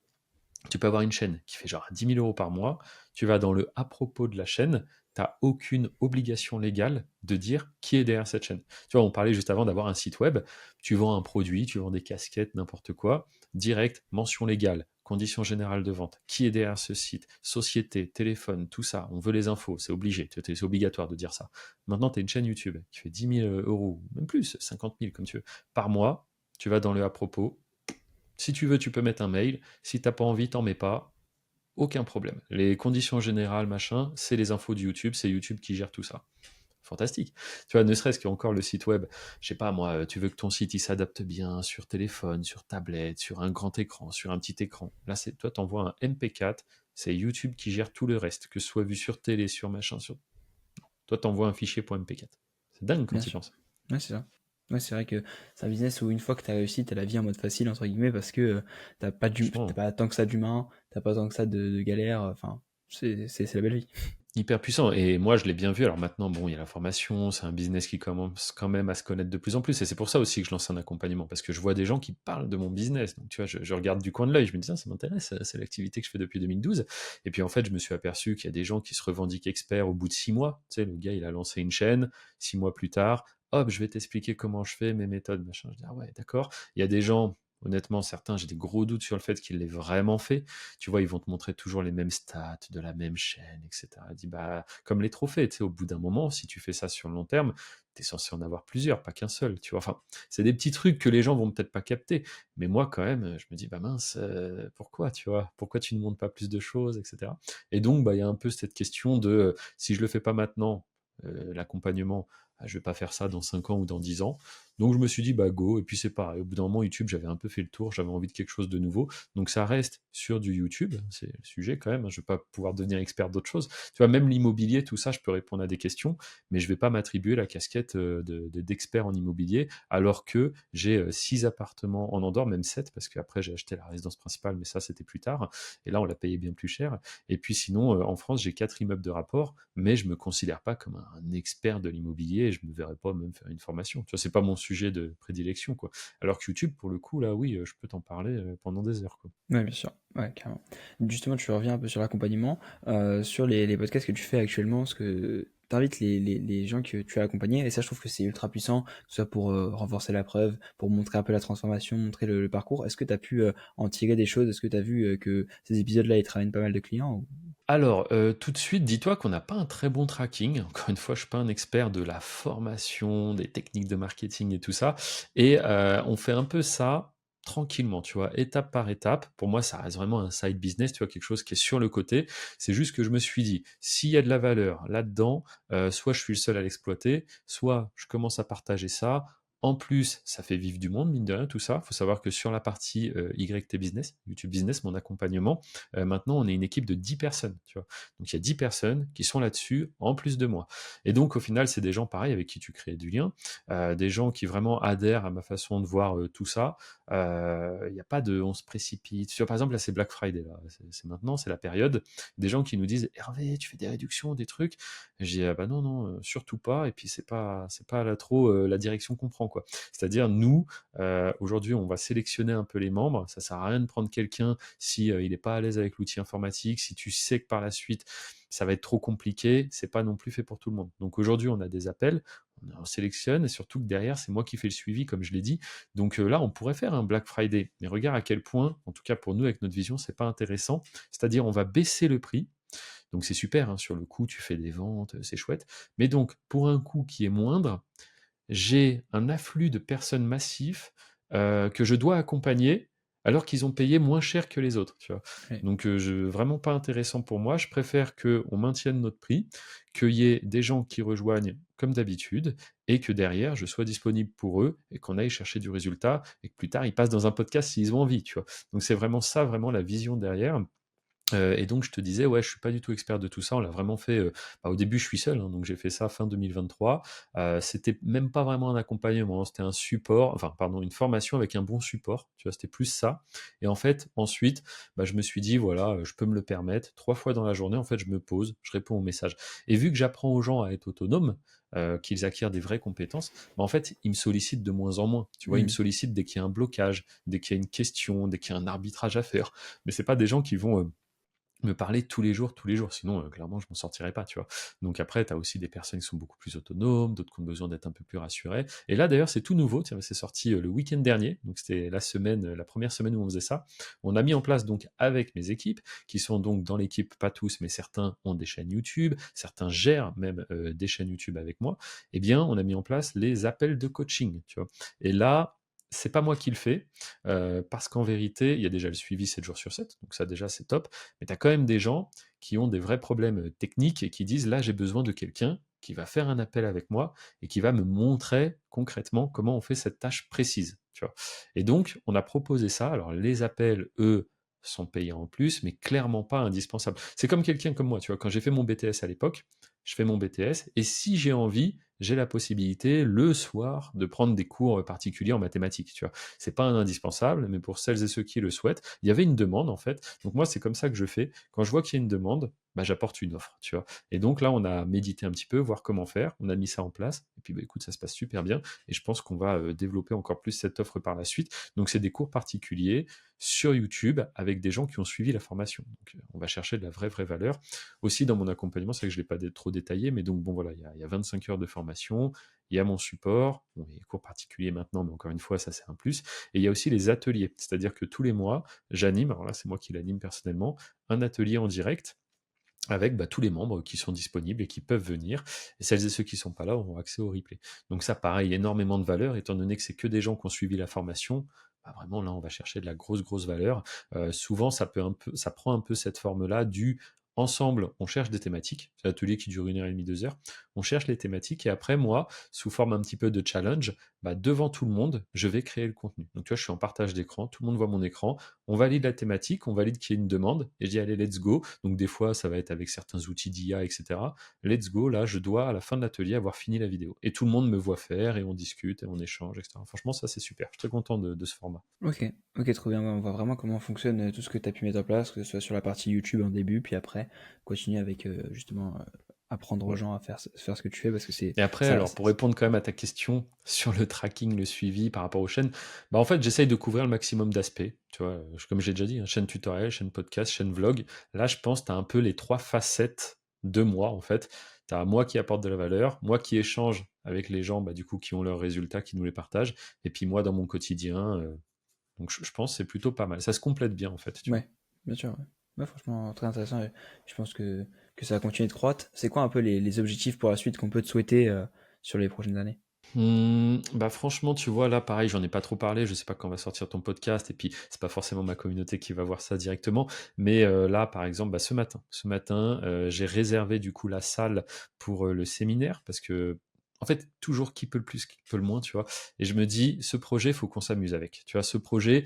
tu peux avoir une chaîne qui fait genre 10 000 euros par mois, tu vas dans le à propos de la chaîne, tu n'as aucune obligation légale de dire qui est derrière cette chaîne. Tu vois, on parlait juste avant d'avoir un site web, tu vends un produit, tu vends des casquettes, n'importe quoi, direct, mention légale, conditions générales de vente, qui est derrière ce site, société, téléphone, tout ça, on veut les infos, c'est obligé, c'est obligatoire de dire ça. Maintenant, tu as une chaîne YouTube qui fait 10 000 euros, même plus, 50 000 comme tu veux, par mois, tu vas dans le à propos, si tu veux, tu peux mettre un mail. Si t'as pas envie, t'en mets pas. Aucun problème. Les conditions générales, machin, c'est les infos de YouTube. C'est YouTube qui gère tout ça. Fantastique. Tu vois, ne serait-ce qu'encore le site web, je sais pas moi, tu veux que ton site il s'adapte bien sur téléphone, sur tablette, sur un grand écran, sur un petit écran. Là, c'est toi, t'envoies un MP4, c'est YouTube qui gère tout le reste, que ce soit vu sur télé, sur machin, sur. Toi, t'envoies un fichier pour MP4. C'est dingue quand Bien tu y sûr. penses. Ouais, c'est ça. Ouais, c'est vrai que c'est un business où une fois que tu as réussi, tu as la vie en mode facile, entre guillemets, parce que t'as Franchement, pas tant que ça d'humain, t'as pas tant que ça de galère, enfin, c'est la belle vie. hyper puissant. Et moi, je l'ai bien vu. Alors maintenant, bon, il y a la formation, c'est un business qui commence quand même à se connaître de plus en plus. Et c'est pour ça aussi que je lance un accompagnement, parce que je vois des gens qui parlent de mon business. Donc, tu vois, je regarde du coin de l'œil, je me dis, ah, ça m'intéresse, c'est l'activité que je fais depuis 2012. Et puis, en fait, je me suis aperçu qu'il y a des gens qui se revendiquent experts au bout de 6 mois. Tu sais, le gars, il a lancé une chaîne, 6 mois plus tard, hop, je vais t'expliquer comment je fais, mes méthodes, machin. Je dis, ah ouais, d'accord. Il y a des gens. Honnêtement, certains, j'ai des gros doutes sur le fait qu'il l'ait vraiment fait. Tu vois, ils vont te montrer toujours les mêmes stats de la même chaîne, etc. Dis, bah, comme les trophées, tu sais, au bout d'un moment, si tu fais ça sur le long terme, tu es censé en avoir plusieurs, pas qu'un seul, tu vois. Enfin, c'est des petits trucs que les gens vont peut-être pas capter, mais moi, quand même, je me dis, bah mince, pourquoi, tu vois, pourquoi tu ne montres pas plus de choses, etc. Et donc, bah, il y a un peu cette question de, si je le fais pas maintenant, l'accompagnement, ah, je vais pas faire ça dans 5 ans ou dans 10 ans. Donc je me suis dit, bah go, et puis c'est pareil. Au bout d'un moment, YouTube, j'avais un peu fait le tour, j'avais envie de quelque chose de nouveau. Donc ça reste sur du YouTube, c'est le sujet quand même, hein. Je ne vais pas pouvoir devenir expert d'autre chose. Tu vois, même l'immobilier, tout ça, je peux répondre à des questions, mais je ne vais pas m'attribuer la casquette d'expert en immobilier, alors que j'ai 6 appartements en Andorre, même 7, parce qu'après j'ai acheté la résidence principale, mais ça c'était plus tard, et là on l'a payé bien plus cher. Et puis sinon, en France, j'ai 4 immeubles de rapport, mais je ne me considère pas comme un expert de l'immobilier, et je ne me verrais pas même faire une formation. Tu vois, c'est pas mon sujet de prédilection, quoi. Alors que YouTube, pour le coup, là, oui, je peux t'en parler pendant des heures, quoi. Ouais, bien sûr. Ouais, carrément. Justement, tu reviens un peu sur l'accompagnement, sur les podcasts que tu fais actuellement, parce que tu invites les gens que tu as accompagnés, et ça, je trouve que c'est ultra puissant, que ce soit pour renforcer la preuve, pour montrer un peu la transformation, montrer le parcours. Est-ce que tu as pu en tirer des choses? Est-ce que tu as vu que ces épisodes-là, ils travaillent pas mal de clients Alors, tout de suite, dis-toi qu'on n'a pas un très bon tracking. Encore une fois, je suis pas un expert de la formation, des techniques de marketing et tout ça. Et on fait un peu ça tranquillement, tu vois, étape par étape. Pour moi, ça reste vraiment un side business, tu vois, quelque chose qui est sur le côté. C'est juste que je me suis dit, s'il y a de la valeur là-dedans, soit je suis le seul à l'exploiter, soit je commence à partager ça. En plus, ça fait vivre du monde, mine de rien, tout ça. Il faut savoir que sur la partie YT Business, YouTube Business, mon accompagnement, maintenant, on est une équipe de 10 personnes, tu vois. Donc, il y a 10 personnes qui sont là-dessus, en plus de moi. Et donc, au final, c'est des gens, pareil, avec qui tu crées du lien, des gens qui vraiment adhèrent à ma façon de voir tout ça. Il n'y a pas de on se précipite. Tu vois, par exemple, là, c'est Black Friday, là. C'est maintenant, c'est la période. Des gens qui nous disent, Hervé, tu fais des réductions, des trucs. Et je dis, ah bah non, non, surtout pas. Et puis, c'est pas là trop la direction qu'on prend, quoi. C'est-à-dire, nous, aujourd'hui, on va sélectionner un peu les membres. Ça sert à rien de prendre quelqu'un si il n'est pas à l'aise avec l'outil informatique, si tu sais que par la suite ça va être trop compliqué, c'est pas non plus fait pour tout le monde. Donc aujourd'hui, on a des appels, on sélectionne et surtout que derrière, c'est moi qui fais le suivi, comme je l'ai dit. Donc là, on pourrait faire un Black Friday, mais regarde à quel point, en tout cas pour nous avec notre vision, c'est pas intéressant. C'est-à-dire, on va baisser le prix. Donc c'est super, hein, sur le coup, tu fais des ventes, c'est chouette. Mais donc, pour un coût qui est moindre, j'ai un afflux de personnes massifs que je dois accompagner alors qu'ils ont payé moins cher que les autres, tu vois. Ouais. Donc, vraiment pas intéressant pour moi. Je préfère qu'on maintienne notre prix, qu'il y ait des gens qui rejoignent comme d'habitude, et que derrière, je sois disponible pour eux, et qu'on aille chercher du résultat, et que plus tard, ils passent dans un podcast s'ils ont envie, tu vois. Donc c'est vraiment ça, vraiment la vision derrière. Et donc je te disais, ouais, je suis pas du tout expert de tout ça. On l'a vraiment fait. Au début, je suis seul, hein, donc j'ai fait ça fin 2023. C'était même pas vraiment un accompagnement, hein, c'était un support, enfin pardon, une formation avec un bon support. Tu vois, c'était plus ça. Et en fait, ensuite, je me suis dit, voilà, je peux me le permettre. 3 fois dans la journée, en fait, je me pose, je réponds aux messages. Et vu que j'apprends aux gens à être autonomes, qu'ils acquièrent des vraies compétences, en fait, ils me sollicitent de moins en moins. Tu vois, ils me Mmh. sollicitent dès qu'il y a un blocage, dès qu'il y a une question, dès qu'il y a un arbitrage à faire. Mais c'est pas des gens qui vont me parler tous les jours, sinon clairement je m'en sortirais pas, tu vois. Donc après, tu as aussi des personnes qui sont beaucoup plus autonomes, d'autres qui ont besoin d'être un peu plus rassurées. Et là d'ailleurs, c'est tout nouveau, tiens, c'est sorti le week-end dernier, donc c'était la semaine, la première semaine où on faisait ça. On a mis en place donc avec mes équipes, qui sont donc dans l'équipe, pas tous, mais certains ont des chaînes YouTube, certains gèrent même des chaînes YouTube avec moi, eh bien on a mis en place les appels de coaching, tu vois. Et là, c'est pas moi qui le fais, parce qu'en vérité, il y a déjà le suivi 7 jours sur 7, donc ça déjà c'est top, mais tu as quand même des gens qui ont des vrais problèmes techniques et qui disent là j'ai besoin de quelqu'un qui va faire un appel avec moi et qui va me montrer concrètement comment on fait cette tâche précise. Tu vois. Et donc on a proposé ça. Alors les appels, eux, sont payants en plus, mais clairement pas indispensables. C'est comme quelqu'un comme moi, tu vois, quand j'ai fait mon BTS à l'époque, je fais mon BTS et si j'ai envie, j'ai la possibilité le soir de prendre des cours particuliers en mathématiques, tu vois. C'est pas un indispensable, mais pour celles et ceux qui le souhaitent, il y avait une demande en fait. Donc moi, c'est comme ça que je fais. Quand je vois qu'il y a une demande, j'apporte une offre, tu vois. Et donc là, on a médité un petit peu, voir comment faire. On a mis ça en place. Et puis, écoute, ça se passe super bien. Et je pense qu'on va développer encore plus cette offre par la suite. Donc, c'est des cours particuliers sur YouTube avec des gens qui ont suivi la formation. Donc, on va chercher de la vraie, vraie valeur. Aussi, dans mon accompagnement, c'est vrai que je ne l'ai pas trop détaillé, mais donc, bon, voilà, il y a 25 heures de formation. Il y a mon support, bon, il y a les cours particuliers maintenant, mais encore une fois, ça c'est un plus. Et il y a aussi les ateliers, c'est-à-dire que tous les mois, j'anime, alors là c'est moi qui l'anime personnellement, un atelier en direct avec tous les membres qui sont disponibles et qui peuvent venir. Et celles et ceux qui ne sont pas là auront accès au replay. Donc ça, pareil, énormément de valeur, étant donné que c'est que des gens qui ont suivi la formation. Vraiment, là, on va chercher de la grosse, grosse valeur. Souvent, ça prend un peu cette forme-là du ensemble, on cherche des thématiques. C'est l'atelier qui dure 1 heure et demie, 2 heures. On cherche les thématiques et après, moi, sous forme un petit peu de challenge, devant tout le monde, je vais créer le contenu. Donc, tu vois, je suis en partage d'écran, tout le monde voit mon écran, on valide la thématique, on valide qu'il y ait une demande, et je dis allez, let's go. Donc des fois, ça va être avec certains outils d'IA, etc. Let's go, là, je dois à la fin de l'atelier avoir fini la vidéo. Et tout le monde me voit faire, et on discute, et on échange, etc. Franchement, ça c'est super. Je suis très content de ce format. Ok, ok, trop bien. Ouais, on voit vraiment comment fonctionne tout ce que tu as pu mettre en place, que ce soit sur la partie YouTube en début, puis après, continuer avec justement apprendre aux Ouais. gens à faire ce que tu fais, parce que c'est Et après, ça. alors pour répondre quand même à ta question sur le tracking, le suivi par rapport aux chaînes, en fait, j'essaye de couvrir le maximum d'aspects. Tu vois, comme j'ai déjà dit, hein, chaîne tutoriel, chaîne podcast, chaîne vlog. Là, je pense que tu as un peu les 3 facettes de moi, en fait. Tu as moi qui apporte de la valeur, moi qui échange avec les gens, du coup, qui ont leurs résultats, qui nous les partagent, et puis moi dans mon quotidien. Donc je pense que c'est plutôt pas mal. Ça se complète bien, en fait, tu vois. Ouais, bien sûr. Ouais. Ouais, franchement, très intéressant. Et je pense que ça va continuer de croître. C'est quoi un peu les objectifs pour la suite qu'on peut te souhaiter sur les prochaines années? Franchement, tu vois, là, pareil, j'en ai pas trop parlé. Je sais pas quand va sortir ton podcast, et puis c'est pas forcément ma communauté qui va voir ça directement. Mais là, par exemple, ce matin, j'ai réservé du coup la salle pour le séminaire parce que, en fait, toujours qui peut le plus, qui peut le moins, tu vois. Et je me dis, ce projet, faut qu'on s'amuse avec. Tu vois, ce projet,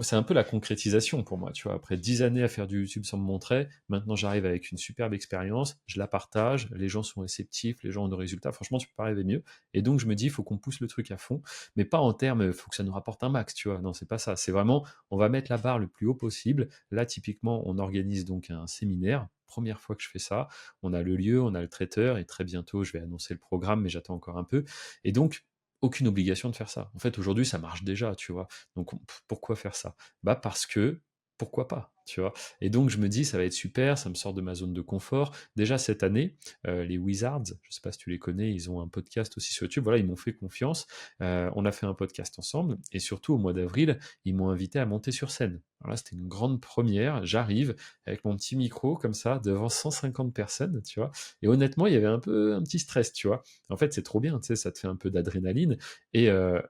c'est un peu la concrétisation pour moi, tu vois. Après 10 années à faire du YouTube sans me montrer, maintenant j'arrive avec une superbe expérience, je la partage, les gens sont réceptifs, les gens ont des résultats. Franchement, tu peux pas rêver mieux. Et donc je me dis, il faut qu'on pousse le truc à fond, mais pas en termes, il faut que ça nous rapporte un max, tu vois. Non, c'est pas ça. C'est vraiment, on va mettre la barre le plus haut possible. Là, typiquement, on organise donc un séminaire. Première fois que je fais ça, on a le lieu, on a le traiteur, et très bientôt je vais annoncer le programme, mais j'attends encore un peu. Et donc, aucune obligation de faire ça. En fait, aujourd'hui, ça marche déjà, tu vois. Donc, pourquoi faire ça? Parce que, pourquoi pas, tu vois. Et donc, je me dis, ça va être super, ça me sort de ma zone de confort. Déjà, cette année, les Wizards, je sais pas si tu les connais, ils ont un podcast aussi sur YouTube. Voilà, ils m'ont fait confiance. On a fait un podcast ensemble. Et surtout, au mois d'avril, ils m'ont invité à monter sur scène. Voilà, c'était une grande première. J'arrive avec mon petit micro, comme ça, devant 150 personnes, tu vois. Et honnêtement, il y avait un petit stress, tu vois. En fait, c'est trop bien, tu sais, ça te fait un peu d'adrénaline. Et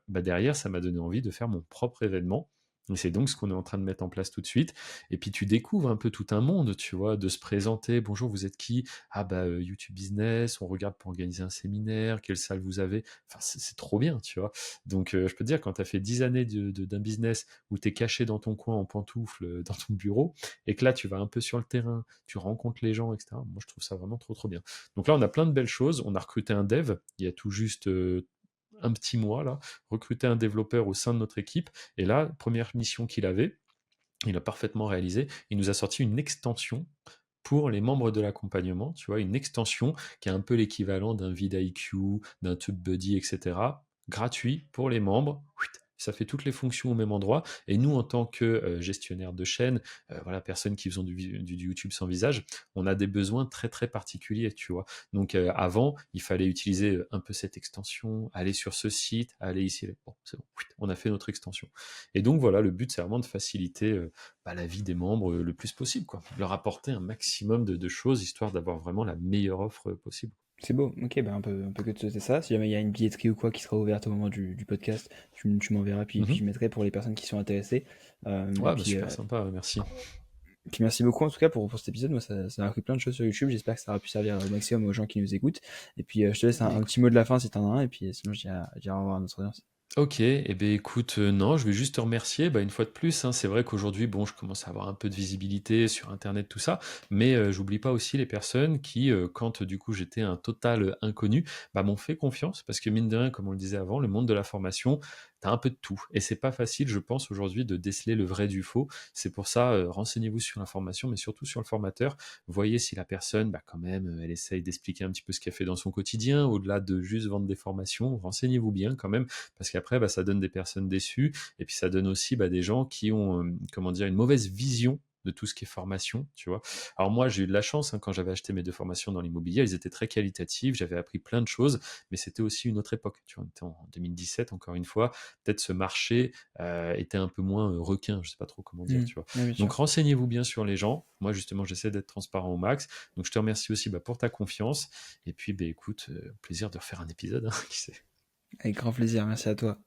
derrière, ça m'a donné envie de faire mon propre événement. Et c'est donc ce qu'on est en train de mettre en place tout de suite. Et puis tu découvres un peu tout un monde, tu vois, de se présenter. Bonjour, vous êtes qui? Ah bah YouTube Business, on regarde pour organiser un séminaire, quelle salle vous avez? Enfin, c'est trop bien, tu vois. Donc je peux te dire, quand tu as fait 10 années d'un business où tu es caché dans ton coin en pantoufle, dans ton bureau, et que là tu vas un peu sur le terrain, tu rencontres les gens, etc. Moi je trouve ça vraiment trop bien. Donc là on a plein de belles choses. On a recruté un dev il y a tout juste un petit mois là, recruté un développeur au sein de notre équipe. Et là, première mission qu'il avait, il a parfaitement réalisé. Il nous a sorti une extension pour les membres de l'accompagnement, tu vois, une extension qui est un peu l'équivalent d'un vidIQ, d'un TubeBuddy, etc. Gratuit pour les membres. Ça fait toutes les fonctions au même endroit. Et nous, en tant que gestionnaire de chaîne, voilà, personnes qui faisons du YouTube sans visage, on a des besoins très particuliers, tu vois. Donc avant, il fallait utiliser un peu cette extension, aller sur ce site, aller ici. Bon, c'est bon, on a fait notre extension. Et donc voilà, le but, c'est vraiment de faciliter la vie des membres le plus possible, quoi. Leur apporter un maximum de choses, histoire d'avoir vraiment la meilleure offre possible. C'est beau, ok, bah on peut que te souhaiter ça. Si jamais il y a une billetterie ou quoi qui sera ouverte au moment du podcast, tu m'enverras, puis je Mhm. mettrai pour les personnes qui sont intéressées. Et Ouais, bah puis, super sympa, merci. merci beaucoup en tout cas pour cet épisode. Moi, ça m'a appris plein de choses sur YouTube. J'espère que ça aura pu servir au maximum aux gens qui nous écoutent. Et puis, je te laisse un Écoute. petit mot de la fin si t'en as un. Et puis, sinon, je dirai au revoir à notre audience. Ok, eh ben écoute, non, je vais juste te remercier. Bah, une fois de plus, hein, c'est vrai qu'aujourd'hui, bon, je commence à avoir un peu de visibilité sur Internet, tout ça, mais j'oublie pas aussi les personnes qui, quand du coup j'étais un total inconnu, bah, m'ont fait confiance parce que mine de rien, comme on le disait avant, le monde de la formation, t'as un peu de tout. Et c'est pas facile, je pense, aujourd'hui de déceler le vrai du faux. C'est pour ça, renseignez-vous sur l'information, mais surtout sur le formateur. Voyez si la personne, bah, quand même, elle essaye d'expliquer un petit peu ce qu'elle fait dans son quotidien, au-delà de juste vendre des formations. Renseignez-vous bien quand même, parce qu'après, bah, ça donne des personnes déçues, et puis ça donne aussi bah, des gens qui ont, comment dire, une mauvaise vision de tout ce qui est formation, tu vois. Alors moi, j'ai eu de la chance, hein, quand j'avais acheté mes 2 formations dans l'immobilier, elles étaient très qualitatives, j'avais appris plein de choses, mais c'était aussi une autre époque, tu vois, on était en 2017, encore une fois, peut-être ce marché était un peu moins requin, je sais pas trop comment dire, tu vois. Ouais, bien Donc sûr. renseignez-vous bien sur les gens, moi justement, j'essaie d'être transparent au max, donc je te remercie aussi bah, pour ta confiance, et puis bah, écoute, plaisir de refaire un épisode, hein, qui sait. Avec grand plaisir. Merci à toi.